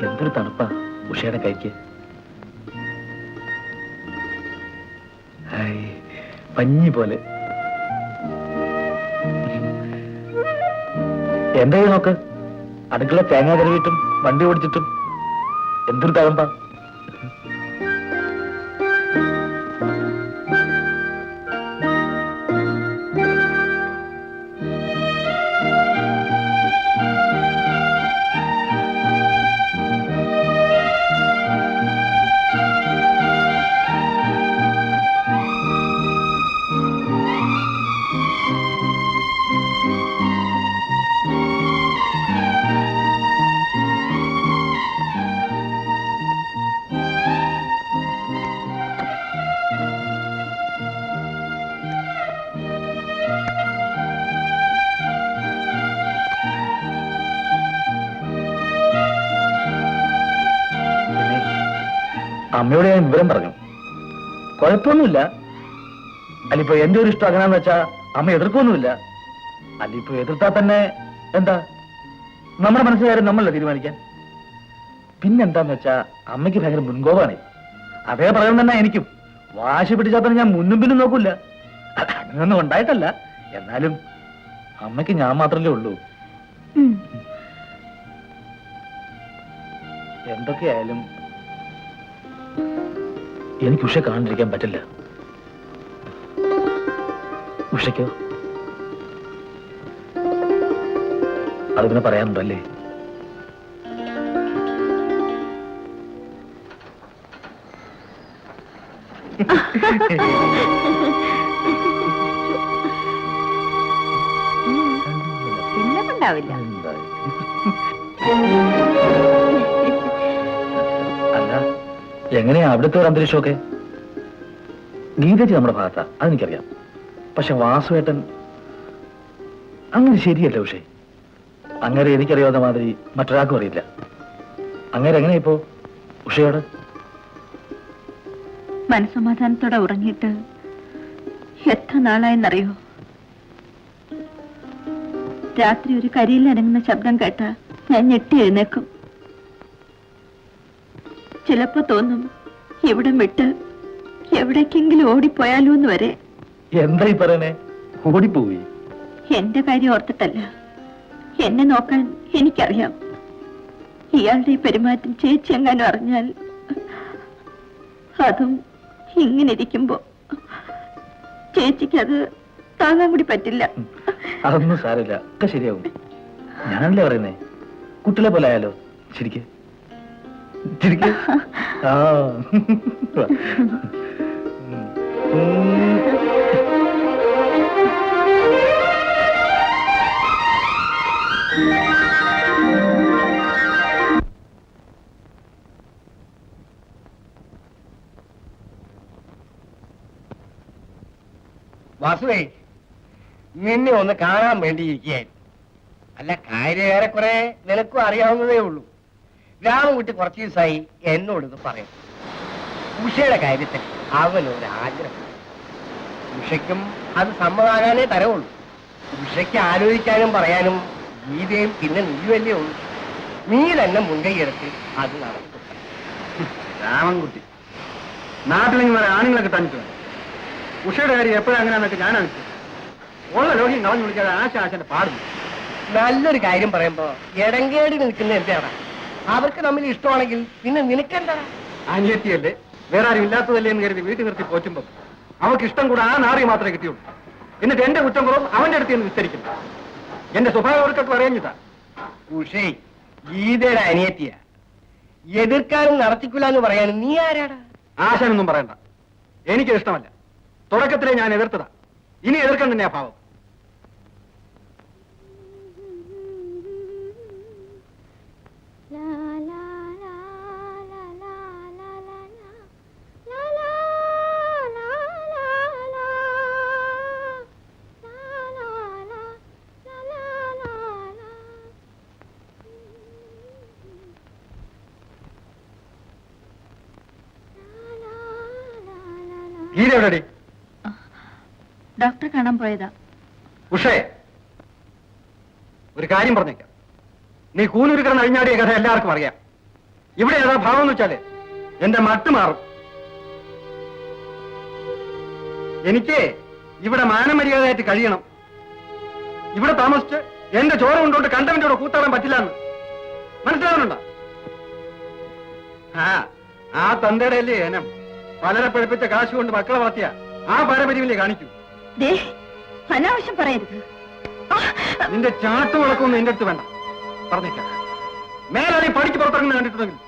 എന്തൊരു തണുപ്പാ ഉഷയുടെ കൈക്ക്. പഞ്ഞി പോലെ. എന്റെ കൈ നോക്ക്, അടുക്കള തേങ്ങ കരുവിയിട്ടും വണ്ടി ഓടിച്ചിട്ടും എന്തൊരു തഴമ്പാ. അമ്മയോട് ഞാൻ വിവരം പറഞ്ഞു. കുഴപ്പമൊന്നുമില്ല. അല്ലിപ്പോ എന്റെ ഒരു ഇഷ്ടം അങ്ങനെയാന്ന് വെച്ചാ അമ്മ എതിർക്കൊന്നുമില്ല. അല്ലിപ്പോ എതിർത്താൽ തന്നെ എന്താ, നമ്മുടെ മനസ്സുകാരൻ നമ്മളല്ല തീരുമാനിക്കാൻ. പിന്നെന്താന്ന് വെച്ചാ അമ്മയ്ക്ക് ഭയങ്കര മുൻകോപാണ്. അതേ പറയാൻ തന്നെ എനിക്കും. വാശി പിടിച്ചാൽ തന്നെ ഞാൻ മുന്നും പിന്നും നോക്കൂല. അങ്ങനെയൊന്നും ഉണ്ടായിട്ടല്ല, എന്നാലും അമ്മയ്ക്ക് ഞാൻ മാത്രമല്ലേ ഉള്ളൂ. എന്തൊക്കെയായാലും എനിക്ക് ഉഷ കാണാണ്ടിരിക്കാൻ പറ്റില്ല. ഉഷയ്ക്കോ അത് പിന്നെ പറയാനുണ്ടോ അല്ലേ? ഉണ്ടാവില്ല. അല്ല, എങ്ങനെയാ അവിടുത്തെ ഒരു അന്തരീക്ഷമൊക്കെ? ഗീതജി നമ്മുടെ ഭാഗത്താ, അതെനിക്കറിയാം. പക്ഷെ വാസുവേട്ടൻ അങ്ങനെ ശരിയല്ല ഉഷേ. അങ്ങനെ എനിക്കറിയാവുന്ന മാതിരി മറ്റൊരാൾക്കും അറിയില്ല. അങ്ങനെ എങ്ങനെയാ ഇപ്പോ ഉഷയോട്? മനസ്സമാധാനത്തോടെ ഉറങ്ങിയിട്ട് എത്ര നാളായെന്നറിയോ? രാത്രി ഒരു കരിയിൽ അനങ്ങുന്ന ശബ്ദം കേട്ട ഞാൻ ഞെട്ടി എഴുന്നേക്കും. ചിലപ്പോ തോന്നും ഇവിടം വിട്ട് എവിടേക്കെങ്കിലും ഓടിപ്പോയാലോ എന്ന് വരെ. എന്തായി പറയണേ? ഓടിപ്പോയി? എന്റെ കാര്യം ഓർത്തിട്ടല്ല, എന്നെ നോക്കാൻ എനിക്കറിയാം. ഇയാളുടെ ഈ പെരുമാറ്റം ചേച്ചി എങ്ങാനും അറിഞ്ഞാൽ, അതും ഇങ്ങനെ ഇരിക്കുമ്പോ ചേച്ചിക്ക് അത് താങ്ങാൻ കൂടി പറ്റില്ല. അതൊന്നും സാരമില്ല, ഒക്കെ ശരിയാവും. ഞാനല്ലേ പറയുന്നേ, കുട്ടികളെ പോലെ ആയാലോ. ശരിക്ക് ശരിക്ക്. ആ വാസുവേ, നിന്നെ ഒന്ന് കാണാൻ വേണ്ടിയിരിക്കുകയായിരുന്നു. അല്ല, കാര്യം ഏറെക്കുറെ നിനക്കും അറിയാവുന്നതേ ഉള്ളൂ. രാമൻകുട്ടി കുറച്ച് ദിവസമായി എന്നോട് ഇത് പറയും. ഉഷയുടെ കാര്യത്തിൽ അവനൊരാഗ്രഹം. ഉഷയ്ക്കും അത് സമ്മതാകാനേ തരവുള്ളൂ. ഉഷയ്ക്ക് ആലോചിക്കാനും പറയാനും ഗീതയും പിന്നെ നീയുമല്ലേ ഉള്ളൂ. നീ തന്നെ മുൻകൈയെടുത്ത് അത് നടത്തും. രാമൻകുട്ടി, നാട്ടിലെങ്കിൽ വരെ ആണുങ്ങളെ കിട്ടാനിട്ട് ഉഷയുടെ കാര്യം എപ്പോഴും അങ്ങനെയാണെന്നൊക്കെ ഞാനാണ് ഉള്ള ലോകം കളഞ്ഞു വിളിക്കാതെ ആശാശന്റെ പാടുന്നു. നല്ലൊരു കാര്യം പറയുമ്പോ ഇടങ്കേടി നിൽക്കുന്ന എന്താണ്? അവർക്ക് തമ്മിൽ ഇഷ്ടമാണെങ്കിൽ പിന്നെ നിനക്കെന്താ? അനിയത്തിയല്ലേ, വേറെ ആരും ഇല്ലാത്തതല്ലേ എന്ന് കരുതി വീട്ടിൽ നിർത്തി പോറ്റുമ്പോ അവർക്ക് ഇഷ്ടം കൂടെ ആ നാറി മാത്രമേ കിട്ടിയുള്ളൂ. എന്നിട്ട് എന്റെ കുറ്റം കുറവും അവന്റെ അടുത്ത് നിന്ന് വിസ്തരിക്കുന്നു. എന്റെ സ്വഭാവം അവർക്കൊക്കെ അറിയാഞ്ഞിട്ടാ. ഉഷേ ഗീതയുടെ അനിയത്തിയ, എതിർക്കാനും നടത്തിക്കില്ല എന്ന് പറയാനും നീ ആരാടാ? ആശാനൊന്നും പറയണ്ട, എനിക്ക് ഇഷ്ടമല്ല. തുടക്കത്തിലെ ഞാൻ എതിർത്തതാ, ഇനി എതിർക്കാൻ തന്നെയാ ഭാവം. ഗീത ഡോക്ടർ കാണാൻ പോയതാ. ഉഷേ, ഒരു കാര്യം പറഞ്ഞേക്കാം. നീ കൂനൂരുകരണം അഴിഞ്ഞാടിയ കഥ എല്ലാവർക്കും അറിയാം. ഇവിടെ ഏതാ ഭാവം എന്ന് വെച്ചാല് എന്റെ മട്ട് മാറും. എനിക്ക് ഇവിടെ മാനമര്യാദയായിട്ട് കഴിയണം. ഇവിടെ താമസിച്ച് എന്റെ ചോര കൊണ്ടുകൊണ്ട് കണ്ടവന്റെ കൂടെ കൂത്താടാൻ പറ്റില്ല എന്ന് മനസ്സിലാവുന്നുണ്ടോ? ആ തന്തയുടെ അല്ലേ ഏനം പലരെ പഠിപ്പിച്ച കാശ് കൊണ്ട് മക്കളെ വളർത്തിയ ആ പാരമ്പര്യമല്ലേ കാണിക്കൂ. അനാവശ്യം പറയരുത്. നിന്റെ ചാട്ടു വിളക്കൊന്നും എന്റെ അടുത്ത് വേണ്ട, പറഞ്ഞേക്കാം. മേലാളി പഠിക്ക് പുറത്തിറങ്ങുന്ന കണ്ടിട്ടുണ്ടെങ്കിൽ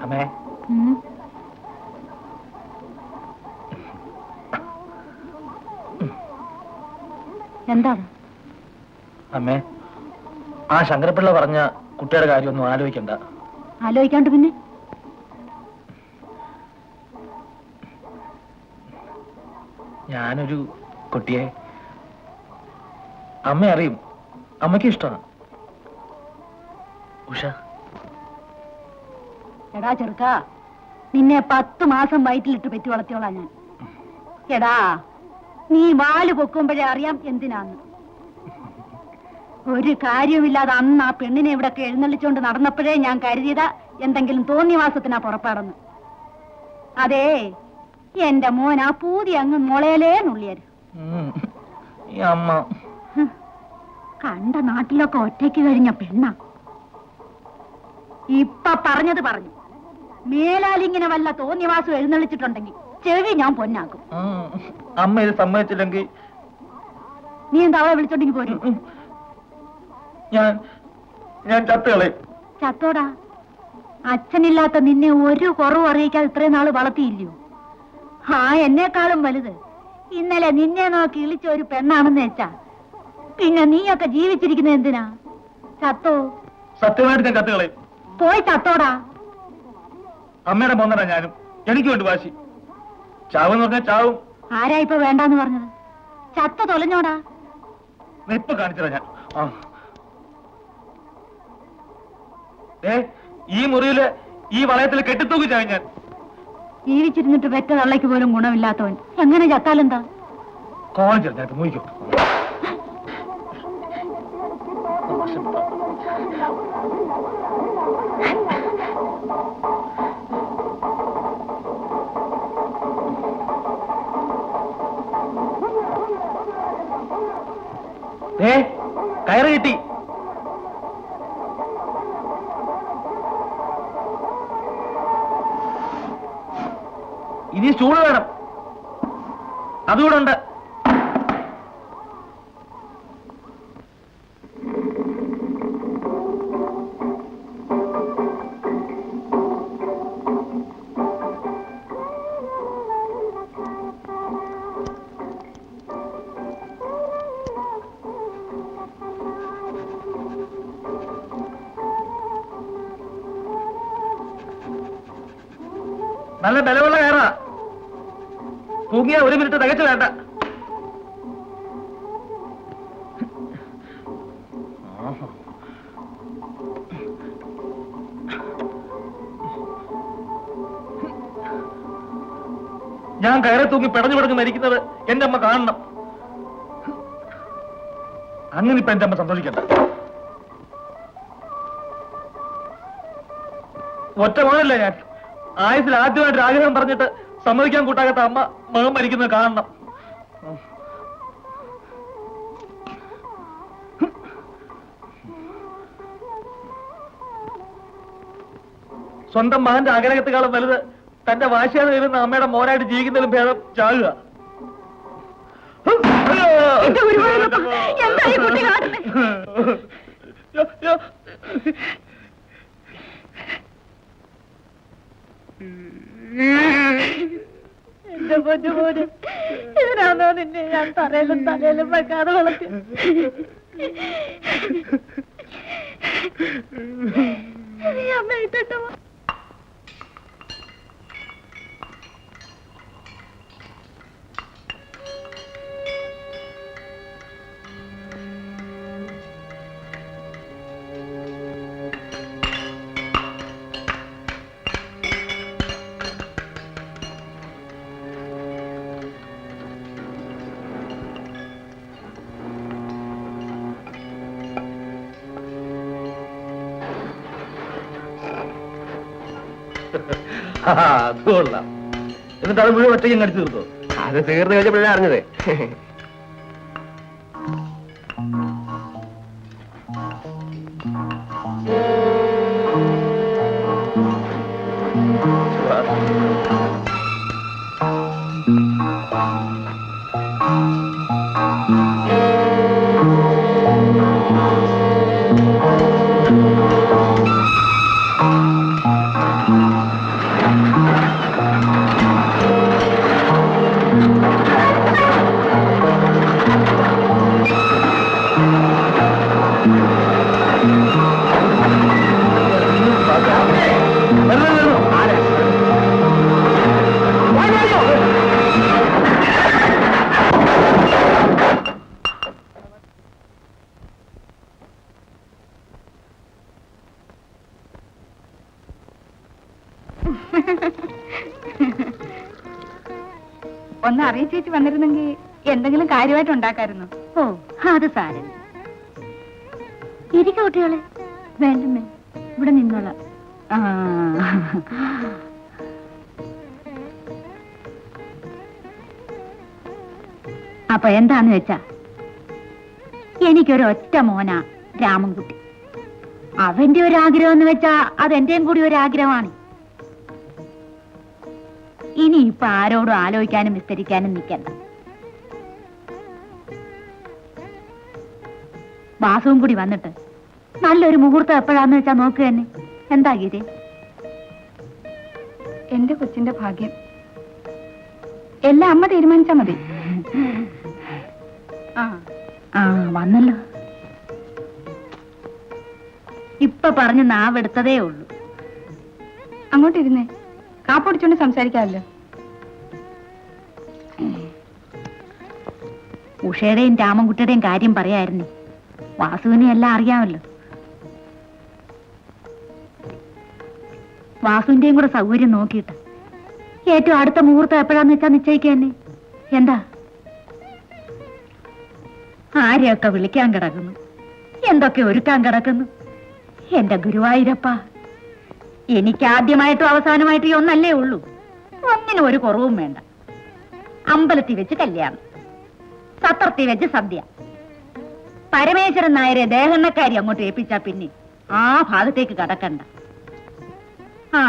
അമ്മേ, എന്താണ്? അമ്മേ, ആ ശങ്കരപ്പിള്ള പറഞ്ഞ കുട്ടിയുടെ കാര്യമൊന്നും ആലോചിക്കണ്ട. ആലോചിക്കാണ്ട് പിന്നെ ഞാനൊരു കുട്ടിയെ അമ്മ അറിയും. അമ്മയ്ക്ക് ഇഷ്ടമാണ്. ഉഷ, എടാ ചെറുക്ക, നിന്നെ 10 മാസം വയറ്റിലിട്ട് പെറ്റി വളർത്തിയോളാം ഞാൻ. എടാ, നീ വാല് പൊക്കുമ്പോഴേ അറിയാം എന്തിനാന്ന്. ഒരു കാര്യമില്ലാതെ അന്ന് ആ പെണ്ണിനെ ഇവിടൊക്കെ എഴുന്നള്ളിച്ചോണ്ട് നടന്നപ്പോഴേ ഞാൻ കരുതിയതാ എന്തെങ്കിലും തോന്നിവാസത്തിനാ പുറപ്പാടെന്ന്. അതേ, എന്റെ മോൻ ആ പൂതി അങ്ങ് മുളയിലേ നുള്ളിയര്. അമ്മ കണ്ട നാട്ടിലൊക്കെ ഒറ്റയ്ക്ക് കഴിഞ്ഞ പെണ്ണ. ഇപ്പൊ പറഞ്ഞത് പറഞ്ഞു. മേലാലിങ്ങനെ വല്ല തോന്നിവാസം എഴുന്നള്ളിച്ചിട്ടുണ്ടെങ്കിൽ ചെവി ഞാൻ പൊന്നാക്കും. അമ്മ ഇത് സമ്മതിച്ചില്ലെങ്കിൽ നീ എന്താ അവളെ വിളിച്ചോണ്ടെങ്കിൽ പോരും? ഞാൻ ചത്തുകളയും. ചത്തോടാ, അച്ഛനില്ലാത്ത നിന്നെ ഒരു കുറവ് അറിയിക്കാതെ ഇത്രയും നാള് വളർത്തിയില്ലയോ? ആ എന്നെക്കാളും വലുത് ഇന്നലെ നിന്നെ നോക്കി ഇളിച്ച ഒരു പെണ്ണാണെന്ന് വെച്ചാ പിന്നെ നീയൊക്കെ ജീവിച്ചിരിക്കുന്നത് എന്തിനാ? ചത്തോ? സത്യമായിട്ട് ഞാൻ ചത്തുകളയും. പോയി ചത്തോടാ. അമ്മയുടെ മോന്നടാ ഞാനും. എനിക്ക് വേണ്ടി വാശി. ചാവെന്ന് പറഞ്ഞാൽ ചാവും. ആരാ ഇപ്പൊ വേണ്ടാന്ന് പറഞ്ഞത്? ചത്ത തൊലഞ്ഞോടാ. ഇപ്പൊ കാണിച്ചതാ ഞാൻ. ഈ മുറിയില് ഈ വളയത്തിൽ കെട്ടിത്തൂക്കി ചാവും ഞാൻ. ജീവിച്ചിരുന്നിട്ട് പെറ്റ തള്ളയ്ക്ക് പോലും ഗുണമില്ലാത്തവൻ എങ്ങനെ ചത്താലെന്താ? കോളം ചേർത്ത് മൂയിക്കോ. കയറ് കിട്ടി. ഇനി സ്റ്റൂള് വേണം, അതുകൂടെ ഉണ്ട്. നല്ല ബലമുള്ള കയറാ. തൂങ്ങിയ 1 മിനിറ്റ് തികച്ചു വേണ്ട. ഞാൻ കയറി തൂങ്ങി പിടഞ്ഞു മരിക്കുന്നത് എന്റെ അമ്മ കാണണം. അങ്ങനെ ഇപ്പൊ എന്റെ അമ്മ സന്തോഷിക്കണ്ട. ഒറ്റ മോനല്ലേ ഞാൻ. ആയുസിൽ ആദ്യമായിട്ട് ആഗ്രഹം പറഞ്ഞിട്ട് സമ്മതിക്കാൻ കൂട്ടാകാത്ത അമ്മ മകൻ മരിക്കുന്നത് കാണണം. സ്വന്തം മകന്റെ ആഗ്രഹത്തെക്കാളും വലുത് തന്റെ വാശിയാതെ വരുന്ന അമ്മയുടെ മോനായിട്ട് ജീവിക്കുന്നതിലും ഭേദം ചാകുക. എന്റെ പൊന്നുപോലെ ഇതിനാണോ നിന്നെ ഞാൻ തലയിലും വെക്കാതെ വളർത്തി? അമ്മ ഇട്ടോ. അത് കൊള്ളാം. എന്നിട്ട് അത് മുഴുവൻ ഒറ്റയ്ക്ക് കടിച്ചു തീർത്തോ? അത് തീർന്നു കഴിഞ്ഞപ്പോഴാണ് അറിഞ്ഞത്. ഒന്ന് അറിയിച്ചേച്ച് വന്നിരുന്നെങ്കിൽ എന്തെങ്കിലും കാര്യമായിട്ട് ഉണ്ടാക്കായിരുന്നു. ഓ അത് സാരല്ല. ഇരിക്ക കുട്ടികളെ. വേണ്ടമ്മേ, ഇവിടെ നിന്നോളാം. അപ്പൊ എന്താന്ന് വെച്ചാ, എനിക്കൊരു ഒറ്റ മോനാ രാമൻകുട്ടി. അവന്റെ ഒരു ആഗ്രഹം എന്ന് വെച്ചാ അതെന്റെയും കൂടി ഒരു ആഗ്രഹമാണ്. ഇനി ഇപ്പൊ ആരോടും ആലോചിക്കാനും വിസ്തരിക്കാനും നിൽക്കണ്ട. വാസവും കൂടി വന്നിട്ട് നല്ലൊരു മുഹൂർത്തം എപ്പോഴാന്ന് വെച്ചാ നോക്കുക തന്നെ. എന്താ ഗീതേ? എന്റെ കൊച്ചിന്റെ ഭാഗ്യം എല്ലാം അമ്മ തീരുമാനിച്ചാ മതി. ആ വന്നല്ലോ. ഇപ്പൊ പറഞ്ഞ് നാവെടുത്തതേ ഉള്ളൂ. അങ്ങോട്ടിരുന്നേ, കാപ്പൊടിച്ചോണ്ട് സംസാരിക്കാമല്ലോ. ഉഷയുടെയും രാമൻകുട്ടിയുടെയും കാര്യം പറയായിരുന്നു. വാസുവിനെ എല്ലാം അറിയാമല്ലോ. വാസുവിന്റെയും കൂടെ സൗകര്യം നോക്കിയിട്ട് ഏറ്റവും അടുത്ത മുഹൂർത്തം എപ്പോഴാന്ന് വെച്ചാ നിശ്ചയിക്കുക തന്നെ. എന്താ? ആരെയൊക്കെ വിളിക്കാൻ കിടക്കുന്നു, എന്തൊക്കെ ഒരുക്കാൻ കിടക്കുന്നു. എന്റെ ഗുരുവായൂരപ്പ, എനിക്ക് ആദ്യമായിട്ടും അവസാനമായിട്ടും ഈ ഒന്നല്ലേ ഉള്ളൂ. ഒന്നിനും ഒരു കുറവും വേണ്ട. അമ്പലത്തിൽ വെച്ച് കല്യാണം, സത്രത്തിൽ വെച്ച് സദ്യ. പരമേശ്വരൻ നായരെ ദേഹണ്ണക്കാരി അങ്ങോട്ട് ഏൽപ്പിച്ചാ പിന്നെ ആ ഭാഗത്തേക്ക് കടക്കണ്ട. ആ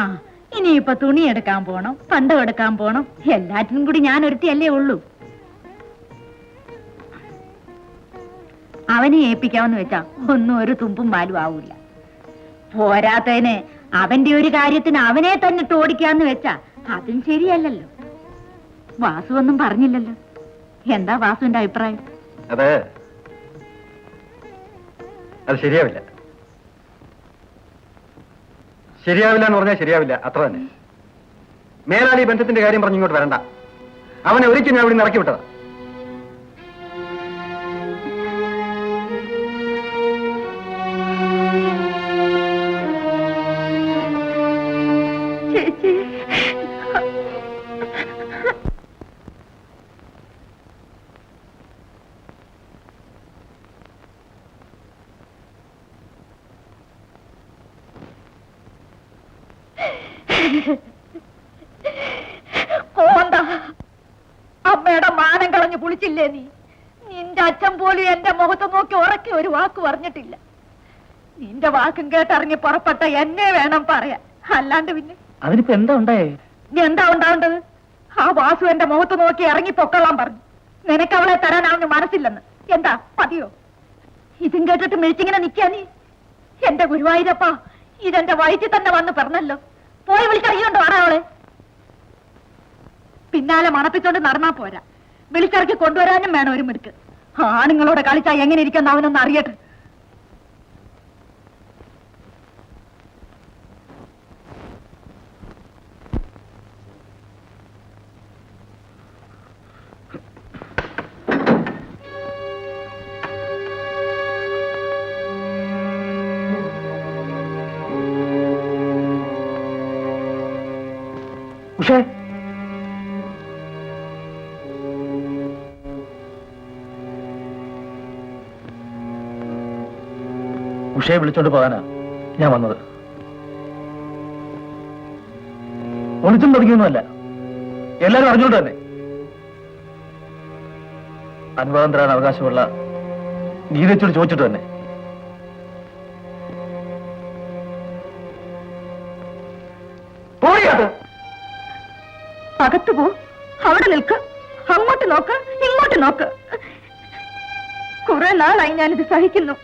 ഇനിയിപ്പൊ തുണി എടുക്കാൻ പോണം, പണ്ടം എടുക്കാൻ പോണം. എല്ലാറ്റിനും കൂടി ഞാൻ ഒരുത്തിയല്ലേ ഉള്ളൂ. അവനെ ഏൽപ്പിക്കാമെന്ന് വെച്ചാ ഒന്നും ഒരു തുമ്പും പാലും ആവൂല. പോരാത്തതിന് അവന്റെ ഒരു കാര്യത്തിന് അവനെ തന്നെ ഓടിക്കാന്ന് വെച്ചാ അതും ശരിയല്ലല്ലോ. വാസു ഒന്നും പറഞ്ഞില്ലല്ലോ. എന്താ വാസുവിന്റെ അഭിപ്രായം? അത് ശരിയാവില്ല. ശരിയാവില്ല എന്ന് പറഞ്ഞാൽ ശരിയാവില്ല, അത്ര തന്നെ. മേലാളി ബന്ധത്തിന്റെ കാര്യം പറഞ്ഞ് ഇങ്ങോട്ട് വരണ്ട. അവനെ ഒരിക്കലും ഞാൻ ഇവിടെ നിന്ന് ഇറക്കി വിട്ടതാ. ചേച്ചി കോന്ത അമ്മയുടെ മാനം കളഞ്ഞു കുളിച്ചില്ലേ നീ? നിന്റെ അച്ഛൻ പോലും എന്റെ മുഖത്ത് നോക്കി ഉറക്കി ഒരു വാക്ക് പറഞ്ഞിട്ടില്ല. നിന്റെ വാക്കും കേട്ടിറങ്ങി പുറപ്പെട്ട എന്നെ വേണം പറയാൻ, അല്ലാണ്ട് പിന്നെ അതിനിപ്പോ എന്താ ഉണ്ടായേ? എന്താ ഉണ്ടാവേണ്ടത്? ആ വാസു എന്റെ മുഖത്ത് നോക്കി ഇറങ്ങി പൊക്കളാൻ പറഞ്ഞു. നിനക്ക് അവളെ തരാൻ അവന് മനസ്സില്ലെന്ന്. എന്താ പതിയോ? ഇതും കേട്ടിട്ട് മിഴിച്ചിങ്ങനെ നിക്കാ നീ? എന്റെ ഗുരുവായൂരപ്പ, ഇതെന്റെ വയറ്റിൽ തന്നെ വന്ന് പറഞ്ഞല്ലോ. പോയി വിളിച്ചറിയുണ്ടോ ആരാ അവളെ? പിന്നാലെ മണപ്പിച്ചോണ്ട് നടന്നാ പോരാ, വിളിച്ചിറക്കി കൊണ്ടുവരാനും വേണം ഒരു മിടുക്ക്. ആണുങ്ങളോട് കളിച്ചാ എങ്ങനെ ഇരിക്കുന്ന അവനൊന്ന് അറിയട്ടെ. ഉഷേ, ഉഷയെ വിളിച്ചോണ്ട് പോകാനാ ഞാൻ വന്നത്. ഒളിച്ചും തുടങ്ങിയൊന്നുമല്ല, എല്ലാരും അറിഞ്ഞോണ്ട് തന്നെ. അനുവാദം തരാൻ അവകാശമുള്ള നീതിച്ചോട് ചോദിച്ചിട്ട് തന്നെ. അകത്തു പോ, അവിടെ നിൽക്ക്, അങ്ങോട്ട് നോക്ക്, ഇങ്ങോട്ട് നോക്ക്. കുറെ നാളായി ഞാനിത് സഹിക്കുന്നു.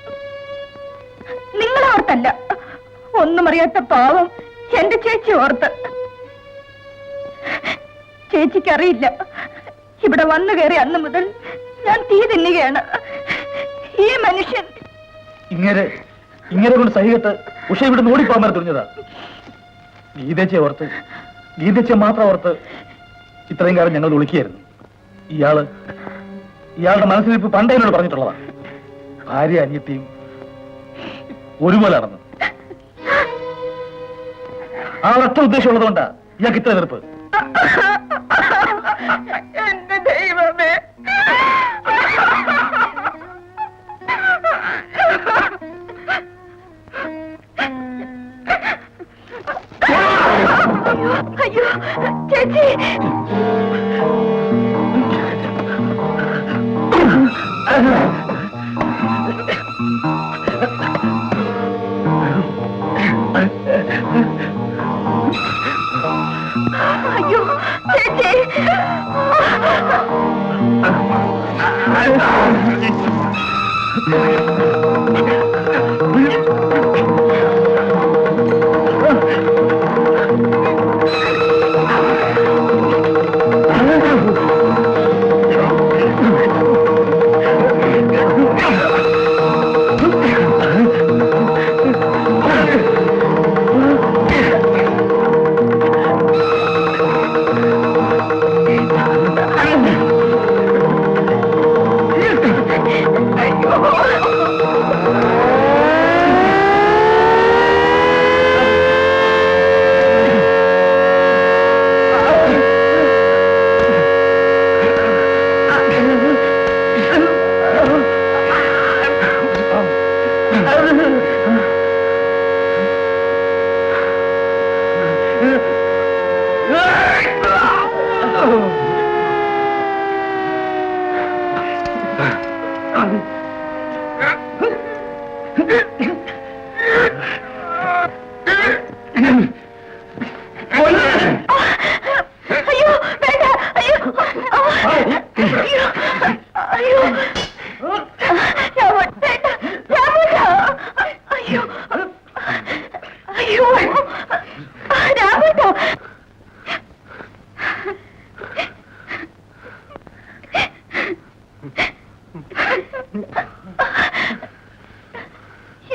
നിങ്ങളെ ഓർത്തല്ല, ഒന്നും അറിയാത്ത പാവം എന്റെ ചേച്ചി ഓർത്ത്. ചേച്ചിക്കറിയില്ല, ഇവിടെ വന്നു കയറി അന്ന് മുതൽ ഞാൻ തീ തിന്നുകയാണ്. ഈ മനുഷ്യൻ ഇങ്ങനെ കൊണ്ട് സഹികത്ത് ഉഷ ഇവിടെ ഓടിപ്പോകാൻ വരെ തുനിഞ്ഞതാ. ഗീതേച്ചയെ ഓർത്ത്, ഗീതേച്ചയെ മാത്രം ഓർത്ത് ഇത്രയും കാലം ഞങ്ങൾ വിളിക്കുകയായിരുന്നു. ഇയാളുടെ മനസ്സിലിപ്പ് പണ്ടേ എന്നോട് പറഞ്ഞിട്ടുള്ളതാ. ഭാര്യ അനിയത്തിയും ഒരുപോലെ നടന്നു. ആ ഒരൊറ്റ ഉദ്ദേശമുള്ളതുകൊണ്ടാ ഇയാൾക്ക് ഇത്ര എതിർപ്പ്. എന്റെ ദൈവമേ, അയ്യോ ചേച്ചി, അയ്യോ ചേച്ചി,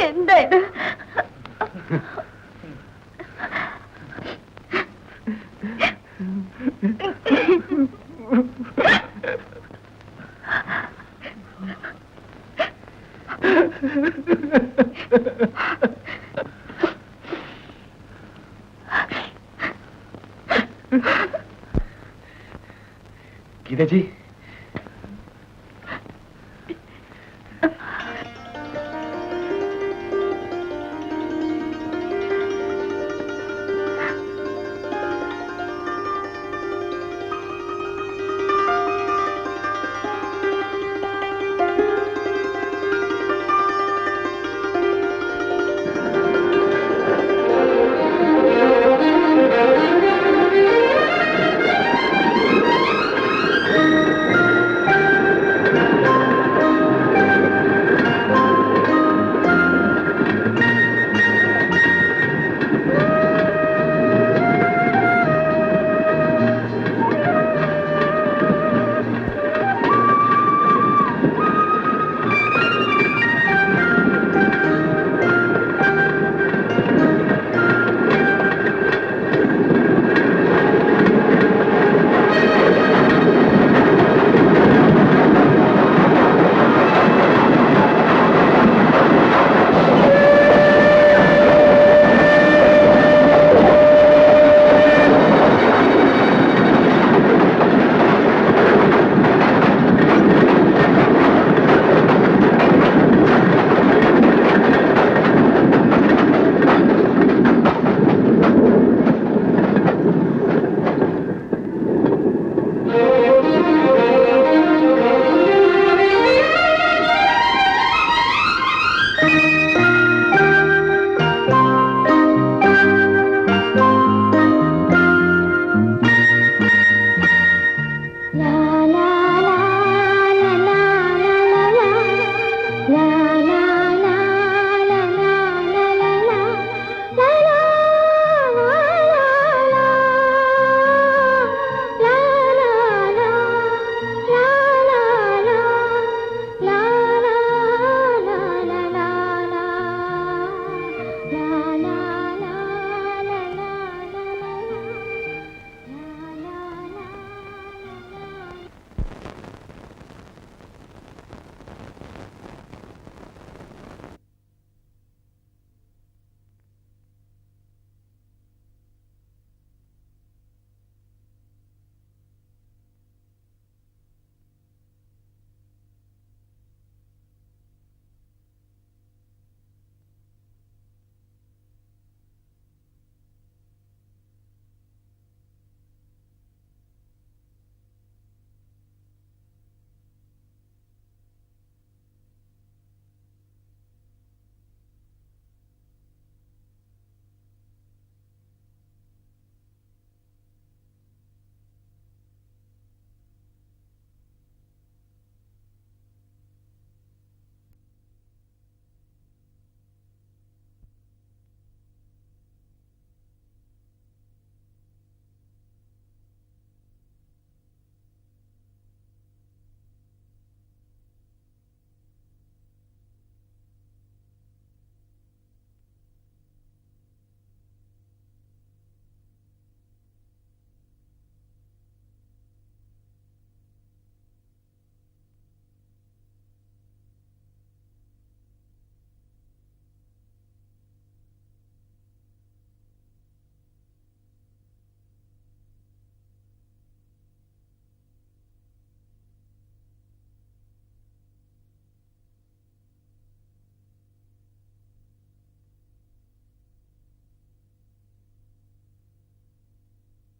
എന്താ ഇത്? ഗീതജി